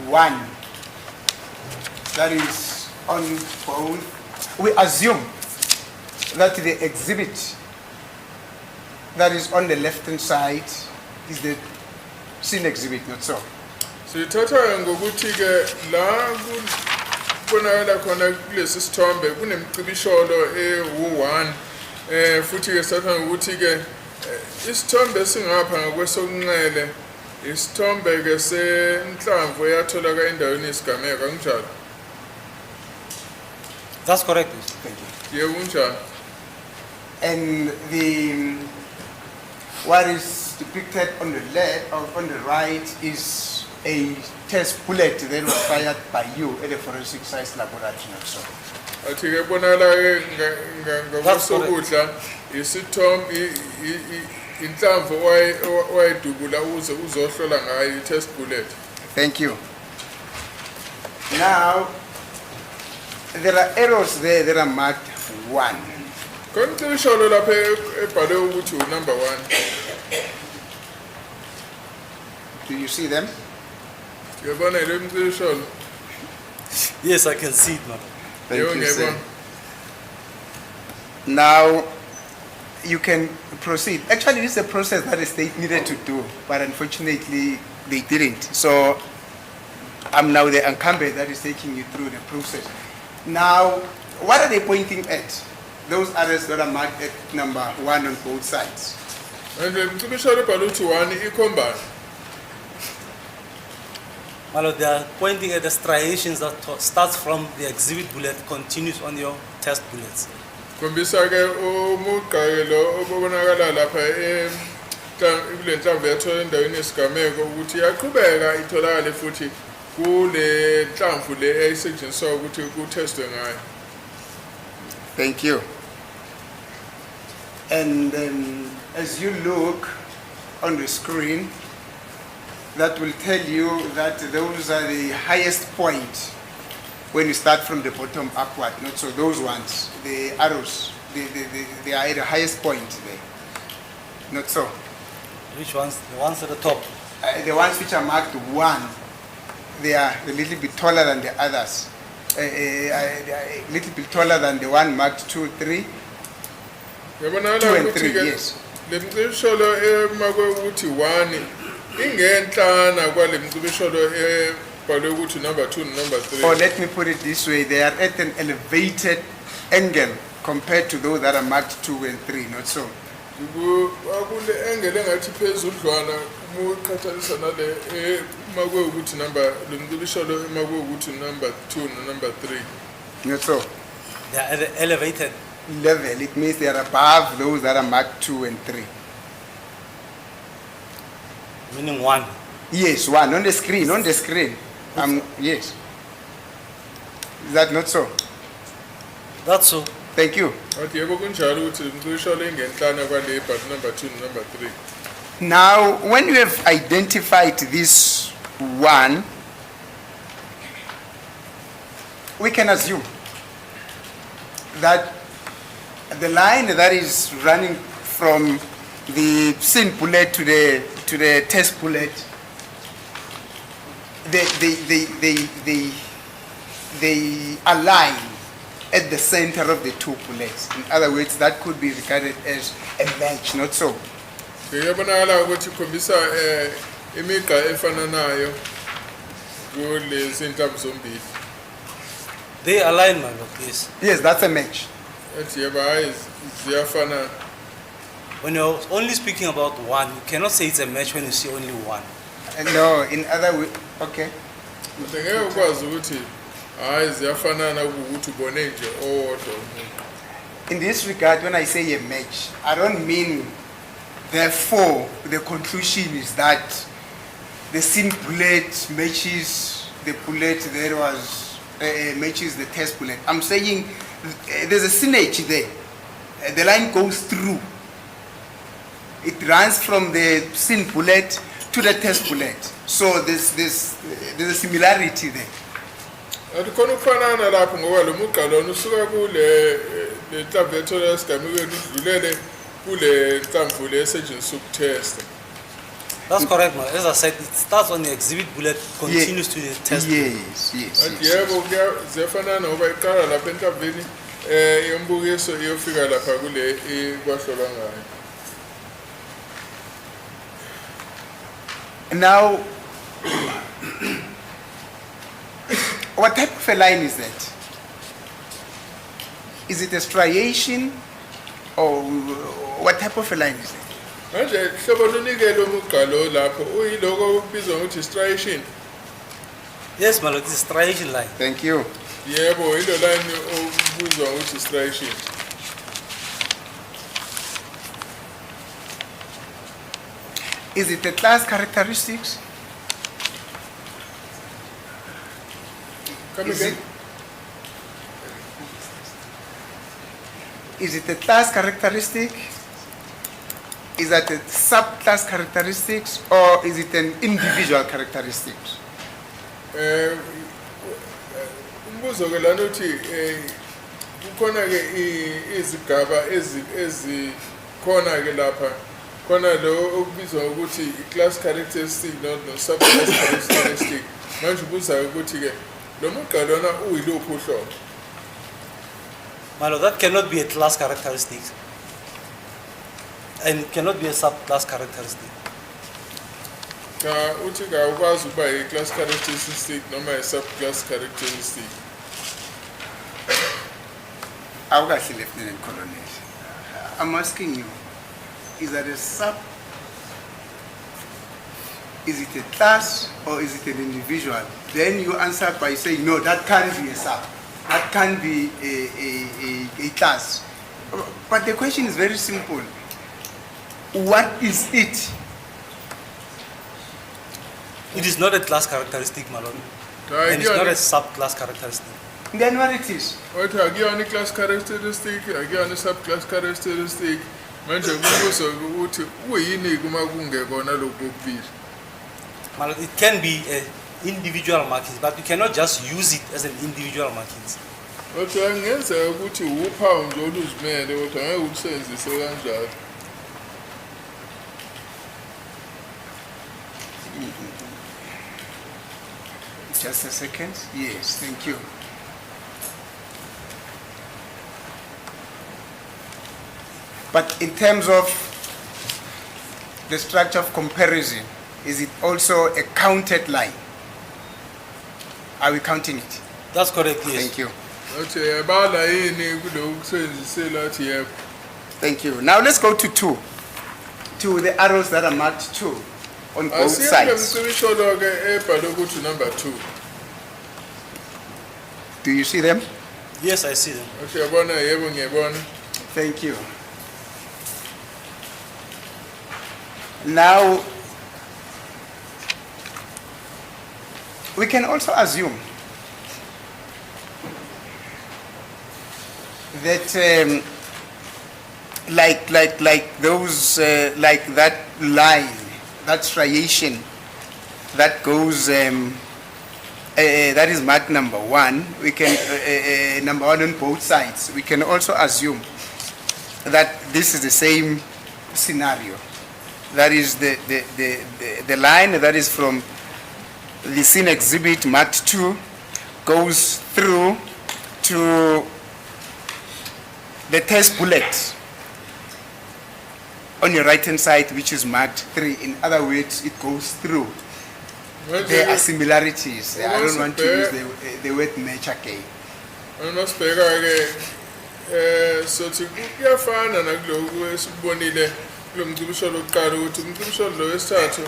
S1: one that is on both. We assume that the exhibit that is on the left-hand side is the scene exhibit, not so.
S2: Sithatha ngokuthi ke la kubonakala khona kulesi sithombe kunemcibisholo e1 futhi ke sithatha ngokuthi ke isithombe singapha ngakwesokunxele isithombe ke senhlamvu eyatholaka endaweni yesigameko kanjalo.
S3: That's correct.
S1: Thank you.
S2: Yebo kunjalo.
S1: And what is depicted on the left or on the right is a test bullet that was fired by you at the forensic science laboratory. So,
S2: Athi ke bonakala ngokusokudla isithombe inhlamvu wayedubula uze uzohlola ngayo i-test bullet.
S1: thank you. Now, there are errors there that are marked 1.
S2: Khona imcibisholo lapha ebhalwe ukuthi number 1.
S1: Do you see them?
S2: Yabona le imcibisholo.
S3: Yes, I can see it now.
S1: Thank
S2: Yebo
S1: you, sir.
S2: ngiyabona.
S1: Now, you can proceed. Actually, this is a process that the state needed to do, but unfortunately, they didn't. So, I'm now the incumbent that is taking you through the process. Now, what are they pointing at? Those others that are marked at number 1 on both sides.
S2: And the imcibisholo ebhalwe ukuthi 1 ikhombani.
S3: My lord, they are pointing at the striations that starts from the exhibit bullet, continues on your test bullets.
S2: Khombisa ke umugqa ke lo obonakala lapha kule nhlamvu yathola endaweni yesigameko ukuthi iyaqhubeka itholakale futhi kule nhlamvu le eyisetshenziswa ukuthi kutestwe ngayo.
S1: Thank you. And as you look on the screen, that will tell you that those are the highest point when you start from the bottom upward. Not so those ones, the arrows, they are at the highest point there. Not so.
S3: Which ones? The ones at the top.
S1: The ones which are marked 1, they are a little bit taller than the others. A little bit taller than the one marked 2, 3. 2 and 3, yes.
S2: Le mcibisholo emakwe ukuthi 1 ingenhlana kwale mcibisholo ebhalwe ukuthi number 2 and number 3.
S1: Or let me put it this way, they are at an elevated angle compared to those that are marked 2 and 3, not so.
S2: Akule engele ngathi phezudlwana uma uqhathanisa nale emakwe ukuthi number le mcibisholo emakwe ukuthi number 2 and number 3.
S1: Not so.
S3: They are at the elevated.
S1: Level, it means they are above those that are marked 2 and 3.
S3: Meaning 1.
S1: Yes, 1 on the screen, on the screen. Yes. Is that not so?
S3: That's so.
S1: Thank you.
S2: Athi yebo kunjalo ukuthi le mcibisholo ingenhlana kwale but number 2 and number 3.
S1: Now, when you have identified this 1, we can assume that the line that is running from the scene bullet to the test bullet, they align at the center of the 2 bullets. In other words, that could be regarded as a match, not so.
S2: Ngiyabonakala ukuthi khombisa imigqa efananayo kulezi inhlamvu zombili.
S3: They align, my lord, yes.
S1: Yes, that's a match.
S2: Ethi yebo hayi ziyafana.
S3: When you're only speaking about 1, you cannot say it's a match when you see only 1.
S1: No, in other words, okay.
S2: Ngeke ukwazi ukuthi hayi ziyafanana ukuthi ubone nje owodwa umuntu.
S1: In this regard, when I say a match, I don't mean, therefore, the conclusion is that the scene bullet matches the bullet that was, matches the test bullet. I'm saying there's a synergy there. The line goes through. It runs from the scene bullet to the test bullet. So there's a similarity there.
S2: Athi khona ukufanana lapho ngoba lo mugqa lona usuka kule le nhlamvu ethola esigamekweni udlulele kule nhlamvu le esetshenziswa ukutesta.
S3: That's correct, man. As I said, it starts on the exhibit bullet, continues to the test bullet.
S1: Yes.
S2: Athi yebo ziyafanana ngoba iqala lapha enhlamvini yombukiso iyofika lapha kule kwahlolwa ngayo.
S1: Now, what type of a line is that? Is it a striation, or what type of a line is it?
S2: Manje hlobo lunikele umugqa lo lapho uyiloko ubizwa ukuthi striation.
S3: Yes, my lord, this is striation line.
S1: Thank you.
S2: Yebo ilo line ubizwa ukuthi striation.
S1: Is it a class characteristics?
S2: Come
S1: Is
S2: again.
S1: Is it a class characteristic? Is that a subclass characteristics, or is it an individual characteristics?
S2: Umbuzo ke lana uthi kukhona ke izigaba ezikhona ke lapha khona lo okubizwa ukuthi i-class characteristic no subclass characteristic. Manje ubuza ukuthi ke lo mugqa lona uyiluphi uhlobo?
S3: My lord, that cannot be a class characteristic. And it cannot be a subclass characteristic.
S2: Ka uthi ka ukwazi ukuba i-class characteristic noma i-subclass characteristic.
S1: Awukahle Lieutenant Colonel. I'm asking you, is that is it a class or is it an individual? Then you answer by saying, no, that can't be a sub. That can't be a class. But the question is very simple. What is it?
S3: It is not a class characteristic, Malone. And it's not a subclass characteristic.
S1: Then what it is?
S2: Othi akuyona i-class characteristic, akuyona i-subclass characteristic. Manje kubuzo ukuthi uyini kuma kungekona lokho kokubili.
S3: Malone, it can be individual markings, but you cannot just use it as an individual markings.
S2: Othi angenzeka ukuthi uphawu nje oluzimele kodwa ngeke ukusebenzise kanjalo.
S1: Just a second. Yes, thank you. But in terms of the structure of comparison, is it also a counted line? Are we counting it?
S3: That's correct, yes.
S1: Thank you.
S2: Othi yabala yini kulokho kusebenzisela athi yebo.
S1: Thank you. Now let's go to 2. To the arrows that are marked 2 on both
S2: Asiyeke
S1: sides.
S2: mcibisholo ke ebhalwe ukuthi number 2.
S1: Do you see them?
S3: Yes, I see them.
S2: Othi yabona yebo ngiyabona.
S1: Thank you. Now, we can also assume that like those like that line, that striation that goes that is marked number 1. We can number 1 on both sides. We can also assume that this is the same scenario. That is the line that is from the scene exhibit marked 2 goes through to the test bullet on your right hand side, which is marked 3. In other words, it goes through. There are similarities. I don't want to use the word match again.
S2: Masibheka ke sothi kuyafana nakuloko esibonile kulomcibisholo oqala ukuthi umcibisholo lo wesithathu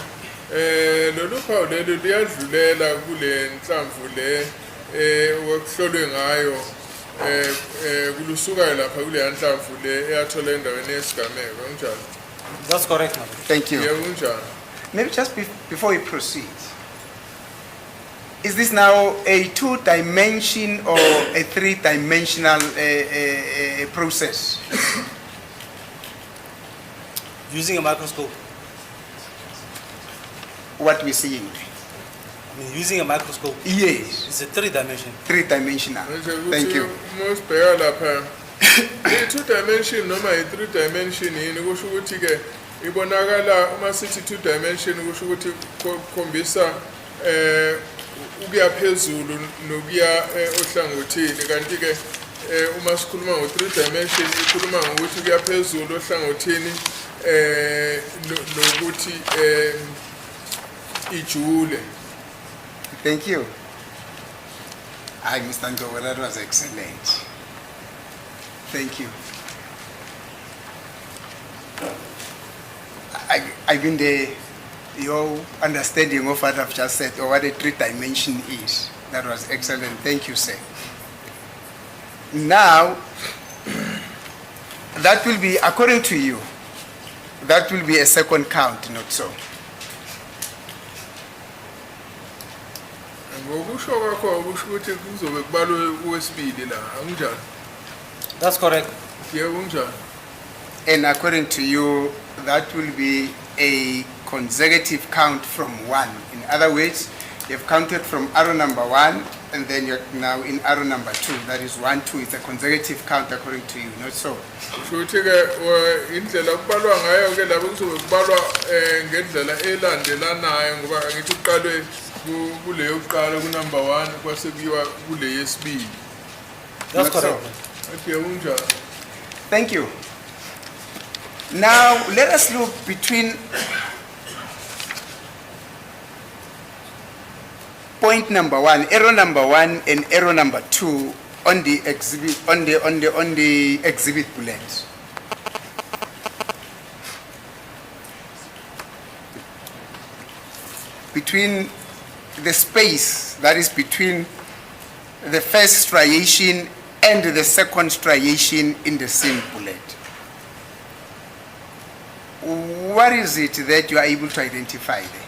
S2: lolu phawu lelo liyadlulela kule nhlamvu le okuhlolwe ngayo kulusuka lapha kule nhlamvu le eyathola endaweni yesigameko kanjalo.
S3: That's correct, Malone.
S1: Thank you.
S2: Yebo kunjalo.
S1: Maybe just before we proceed, is this now a 2-dimension or a 3-dimensional process?
S3: Using a microscope.
S1: What we're seeing?
S3: I mean, using a microscope.
S1: Yes,
S3: It's a 3-dimension.
S1: 3-dimensional. Thank you.
S2: Masibheka lapha i-2 dimension noma i-3 dimension yini kusho ukuthi ke ibonakala uma sithi 2 dimension kusho ukuthi khombisa ukuya phezulu nokuya ohlangothini kanti ke uma sikhuluma ngo-3 dimension ikhuluma ngokuthi kuya phezulu ohlangothini nokuthi ijule.
S1: Thank you. Hi, Mr. Ngowe, that was excellent. Thank you. I mean, your understanding of what I've just said, or what a 3-dimension is, that was excellent. Thank you, sir. Now, that will be, according to you, that will be a second count, not so.
S2: Ngokusho kwakho kusho ukuthi kuzobe kubalwe uwesibili la akunjani?
S3: That's correct.
S2: Yebo kunjani.
S1: And according to you, that will be a consecutive count from 1. In other words, you've counted from arrow number 1, and then you're now in arrow number 2. That is 1, 2. It's a consecutive count according to you, not so.
S2: Futhi ke indlela kubalwa ngayo ke lapho kuzobe kubalwa ngendlela elandelanayo ngoba ngithi uqalwe kule yokuqala ku number 1 kwase kuyiwa kule yesibili.
S3: That's
S1: Not so.
S3: correct.
S2: Athi kunjani.
S1: Thank you. Now, let us look between point number 1, arrow number 1 and arrow number 2 on the exhibit on the exhibit bullet. between the space that is between the first striation and the second striation in the same bullet. What is it that you are able to identify there?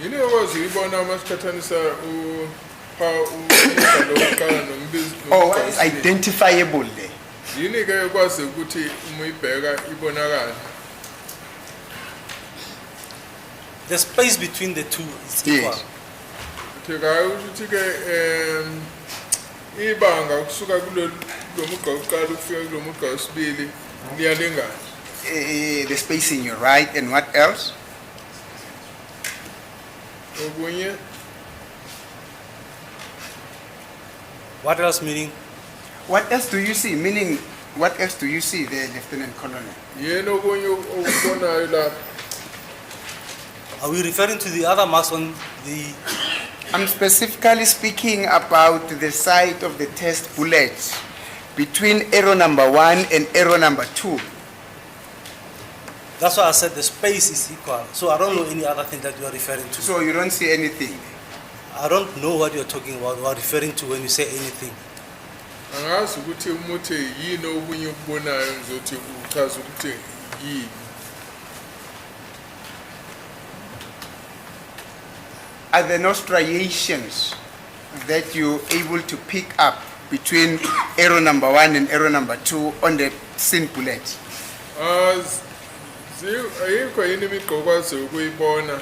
S2: yini ekwazi uyibona uma siqhathanisa umdlalo wokuqala
S1: Or what is identifiable there?
S2: yini ke ekwazi ukuthi uma uyibheka ibonakala
S3: The space between the two is equal.
S1: Yes.
S2: theka ukuthi ke ibanga ukusuka kulo mugqa wokuqala ukufika kulo mugqa wesibili liyalingana
S1: The spacing, you're right, and what else?
S2: okunye
S3: What else meaning?
S1: What else do you see? Meaning, what else do you see there, Lieutenant Colonel?
S2: yini okunye okubonayo lapha
S3: Are we referring to the other marks on the...
S1: I'm specifically speaking about the site of the test bullet between arrow number 1 and arrow number 2.
S3: That's why I said the space is equal. So I don't know any other thing that you are referring to.
S1: So you don't see anything.
S3: I don't know what you're talking about or referring to when you say anything.
S2: angazi ukuthi umuthi yini okunye okubonayo ngizothi uchaza ukuthi yini
S1: Are there no striations that you're able to pick up between arrow number 1 and arrow number 2 on the scene bullet?
S2: ayikho yini imigqa okwaziyo ukuyibona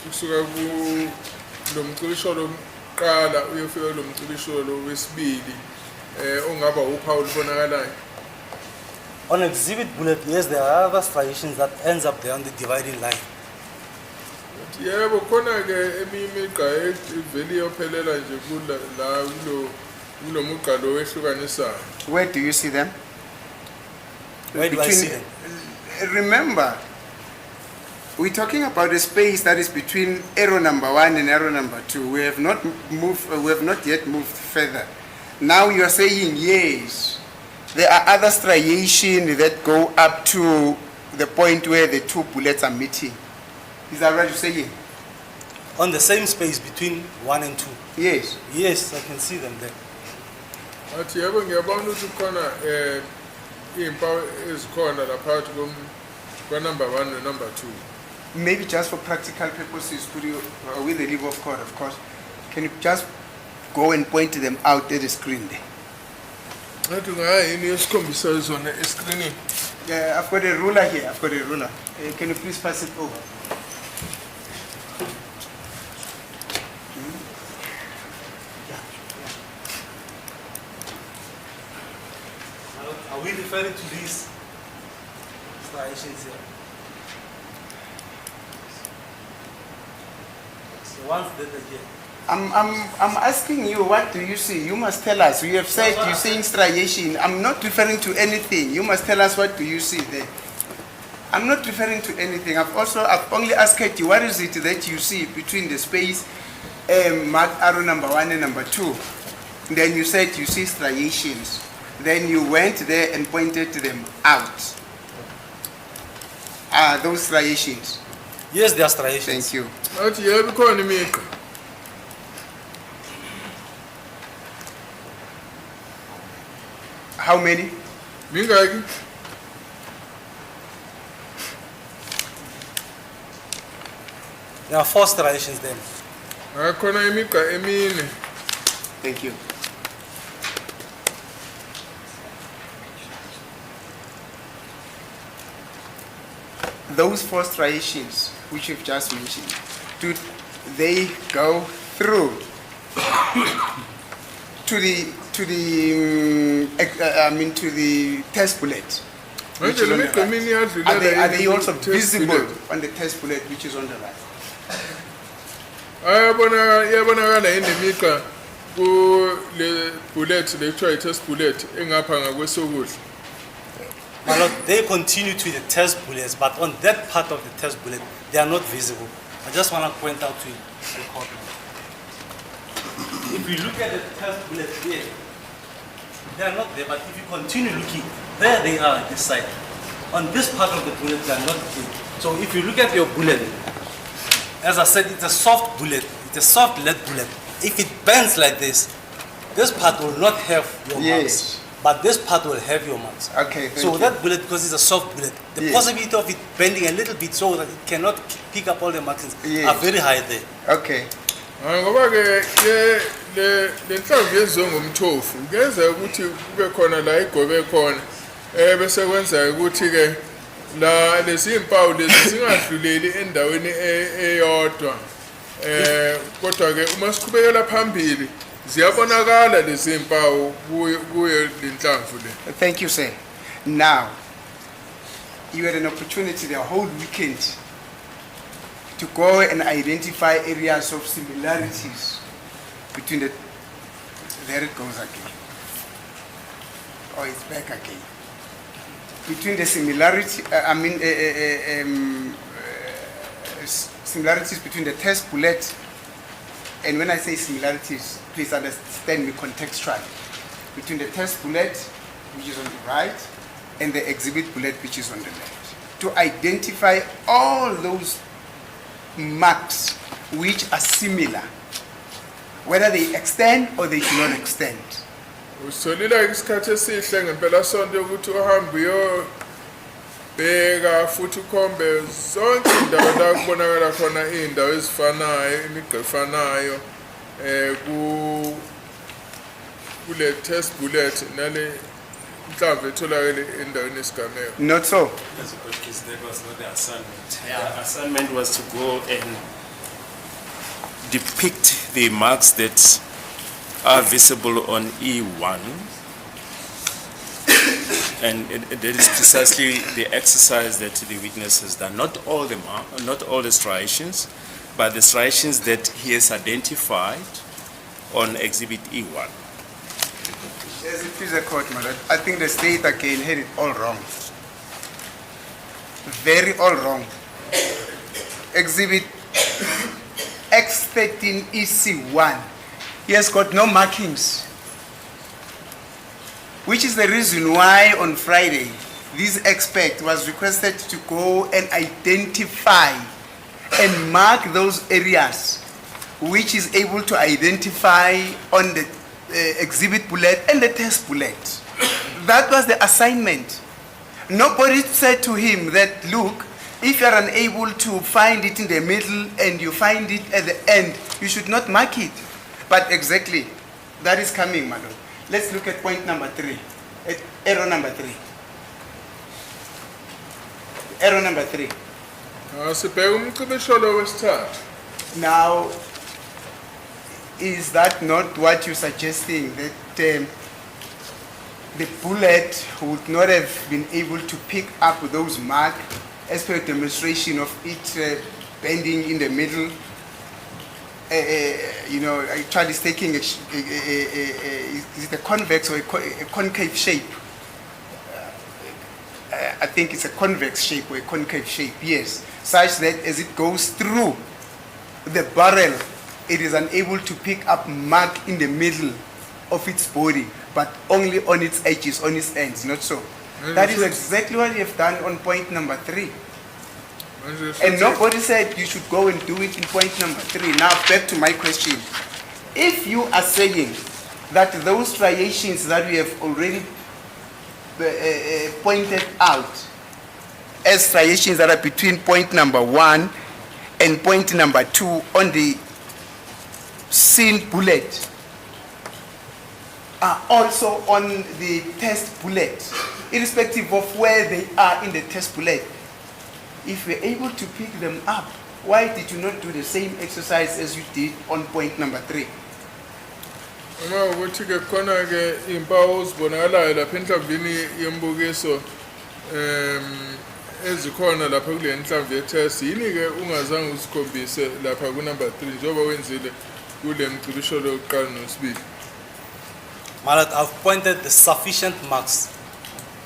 S2: kusuka kulo mcibisholo wokuqala uyofika kulo mcibisholo wesibili ongaba uphawu lubonakalayo
S3: On exhibit bullet, yes, there are other striations that ends up there on the dividing line.
S2: yebo khona ke eminye imigqa ivele iyophelela nje kulo mugqa lo wehlukanisayo
S1: Where do you see them?
S3: Where do I see them?
S1: Remember, we're talking about a space that is between arrow number 1 and arrow number 2. We have not yet moved further. Now you are saying yes. There are other striations that go up to the point where the two bullets are meeting. Is that what you're saying?
S3: On the same space between 1 and 2.
S1: Yes.
S3: Yes, I can see them there.
S2: athi yebo ngiyabona ukuthi khona impawu ezikhona laphathi number 1 no number 2
S1: Maybe just for practical purposes, could you, with the leave of court, of course, can you just go and point them out at the screen there?
S2: athi ngayini esikhombisa zona escreenini
S1: Yeah, I've got a ruler here. I've got a ruler. Can you please pass it over?
S3: Are we referring to these striations here? The ones that are here.
S1: I'm asking you, what do you see? You must tell us. You have said you're saying striation. I'm not referring to anything. You must tell us what do you see there. I'm not referring to anything. I've only asked you, what is it that you see between the space marked arrow number 1 and number 2? Then you said you see striations. Then you went there and pointed them out. Those striations.
S3: Yes, there are striations.
S1: Thank you.
S2: athi yebo ikhona imigqa
S1: How many?
S2: mingaki
S3: There are 4 striations then.
S2: khona imigqa emine
S1: Thank you. Those 4 striations which you've just mentioned, do they go through to the test bullet? which
S2: manje
S1: is
S2: le
S1: on the
S2: migqa
S1: right?
S2: emine iyadlulela
S1: Are they also
S2: test
S1: visible
S2: bullet?
S1: on the test bullet which is on the right?
S2: iyabonakala yini imigqa kule bullet le kuthiwa i-test bullet engapha ngakwesokudla
S3: My lord, they continue to the test bullets, but on that part of the test bullet, they are not visible. I just want to point out to you the court. If you look at the test bullet here, they are not there, but if you continue looking, there they are at this side. On this part of the bullet, they are not there. So if you look at your bullet, As I said, it's a soft bullet. It's a soft lead bullet. If it bends like this part will not have your
S1: Yes.
S3: marks. But this part will have your marks.
S1: Okay, thank
S3: So
S1: you.
S3: that bullet, because it's a soft bullet, the
S1: Yes.
S3: possibility of it bending a little bit so that it cannot pick up all the marks
S1: Yes.
S3: are very high there.
S1: Okay.
S2: Ngoba ke le nhlamvu yenziwe ngomthofu kuyeza ukuthi kube khona la igobe khona bese kwenza ukuthi ke la lezi impawu lezi singadluleli endaweni eyodwa kodwa ke uma siqhubekela phambili ziyabonakala lezi impawu kuye le nhlamvu le.
S1: Thank you, sir. Now, you had an opportunity the whole weekend to go and identify areas of similarities between the. There it goes again. Oh, it's back again. Between the similarity, similarities between the test bullet, and when I say similarities, please understand me contextually. Between the test bullet, which is on the right, and the exhibit bullet, which is on the left, to identify all those marks which are similar, whether they extend or they do not extend.
S2: Usolila isikhathi esihle ngempela sonto ukuthi uhambe uyobheka futhi ukhombe zonke indawo la kubonakala khona iy'ndawo ezifanayo imigqa efanayo kule test bullet nale nhlamvu etholakele endaweni yesigameko.
S1: Not so.
S4: Yes, because that was not the assignment. The assignment was to go and depict the marks that are visible on E1. And that is precisely the exercise that the witness has done. Not all the striations, but the striations that he has identified on exhibit E1.
S1: Yes, it is a court, my lord. I think the state again had it all wrong. Very all wrong. Exhibit X13 EC1. He has got no markings. Which is the reason why on Friday, this expert was requested to go and identify and mark those areas which is able to identify on the exhibit bullet and the test bullet. That was the assignment. Nobody said to him that, look, if you are unable to find it in the middle and you find it at the end, you should not mark it. But exactly, that is coming, my lord. Let's look at point number 3, error number 3. Error number 3.
S2: Sibheke umcibisholo wesithathu.
S1: Now, is that not what you're suggesting, that the bullet would not have been able to pick up those marks as per demonstration of it bending in the middle? Actually it's taking is it a convex or a concave shape? I think it's a convex shape or a concave shape, yes. Such that as it goes through the barrel, it is unable to pick up mark in the middle of its body, but only on its edges, on its ends, not so. That is exactly what you have done on point number 3. And nobody said you should go and do it in point number 3. Now back to my question. If you are saying that those striations that we have already pointed out as striations that are between point number 1 and point number 2 on the scene bullet are also on the test bullet, irrespective of where they are in the test bullet, if you're able to pick them up, why did you not do the same exercise as you did on point number 3?
S2: Uma ukuthi ke khona ke impawu zibonakalayo lapha enhlamvini yembukiso ezikhona lapha kule nhlamvu ye-test yini ke ungazange usikhombise lapha ku number 3 njengoba wenzile kule mcibisholo yokuqala nosibili.
S3: Marat, I've pointed the sufficient marks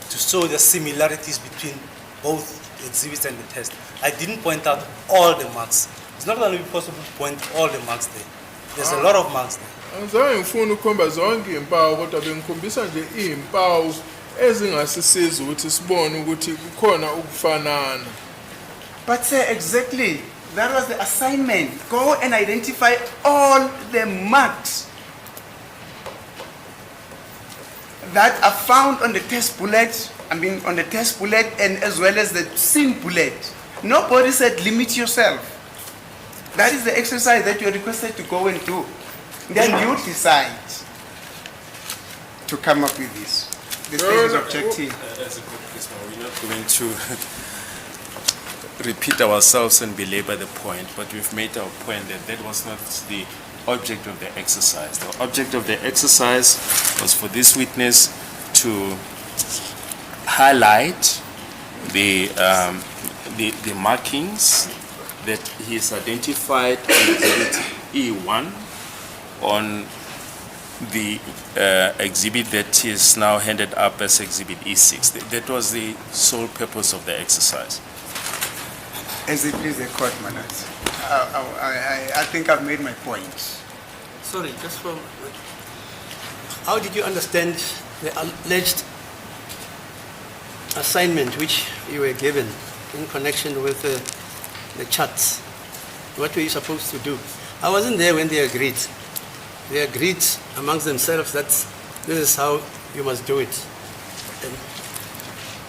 S3: to show the similarities between both exhibits and the test. I didn't point out all the marks. It's not going to be possible to point all the marks there. There's a lot of marks there.
S2: Angizange ngifuna ukukhomba zonke impawu kodwa bengikhombisa nje impawu ezingasisiza ukuthi sibone ukuthi kukhona ukufanana.
S1: But sir, exactly, That was the assignment. Go and identify all the marks that are found on the test bullet, on the test bullet and as well as the scene bullet. Nobody said limit yourself. That is the exercise that you are requested to go and do. Then you decide to come up with this. The state is objecting.
S4: That's a good question. We're not going to repeat ourselves and belabor the point, but we've made our point that that was not the object of the exercise. The object of the exercise was for this witness to highlight the markings that he has identified on exhibit E1 on the exhibit that is now handed up as exhibit E6. That was the sole purpose of the exercise.
S1: As it please the court, Manat. I think I've made my point.
S5: Sorry, just for, how did you understand the alleged assignment which you were given in connection with the charts? What were you supposed to do? I wasn't there when they agreed. They agreed amongst themselves that this is how you must do it.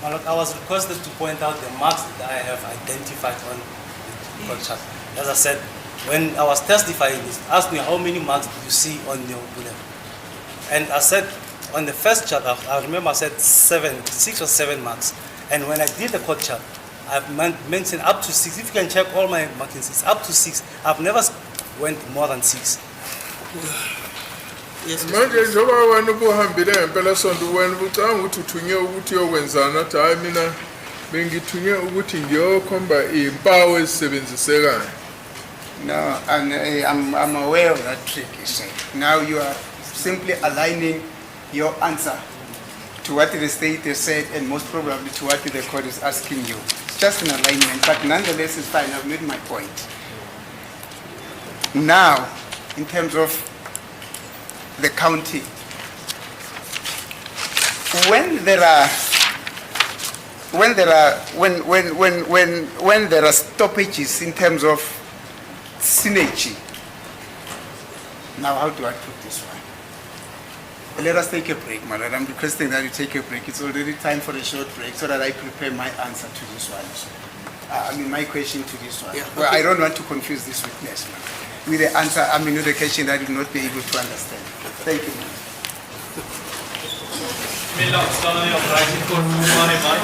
S3: My Lord, I was requested to point out the marks that I have identified on the code chart. As I said, when I was testifying, they asked me how many marks did you see on your bullet. And I said, on the first chart, I remember I said 6 or 7 marks. And when I did the code chart, I've mentioned up to 6. If you can check all my markings, it's up to 6. I've never went more than 6.
S5: Yes,
S2: manje njengoba wena ubuhambile ngempela sonto wena ucanga ukuthi uthunye ukuthi uyowenzana cha mina bengithunye ukuthi ngiyokhomba impawu ezisebenzisekayo.
S1: No, and I'm aware of that trick, you say. Now you are simply aligning your answer to what the state has said and most probably to what the court is asking you. It's just an alignment, but nonetheless it's fine. I've made my point. Now, in terms of the counting, when there are stoppages in terms of synergy. Now, how do I put this one? Let us take a break, Madam. I'm requesting that you take a break. It's already time for a short break so that I prepare my answer to this one. My question to this one.
S5: Yeah, okay.
S1: Well, I don't want to confuse this witness, ma'am, with the answer, with the question that you will not be able to understand. Thank you, ma'am.
S6: Middag, skal vi oppreise for 2 år i mai.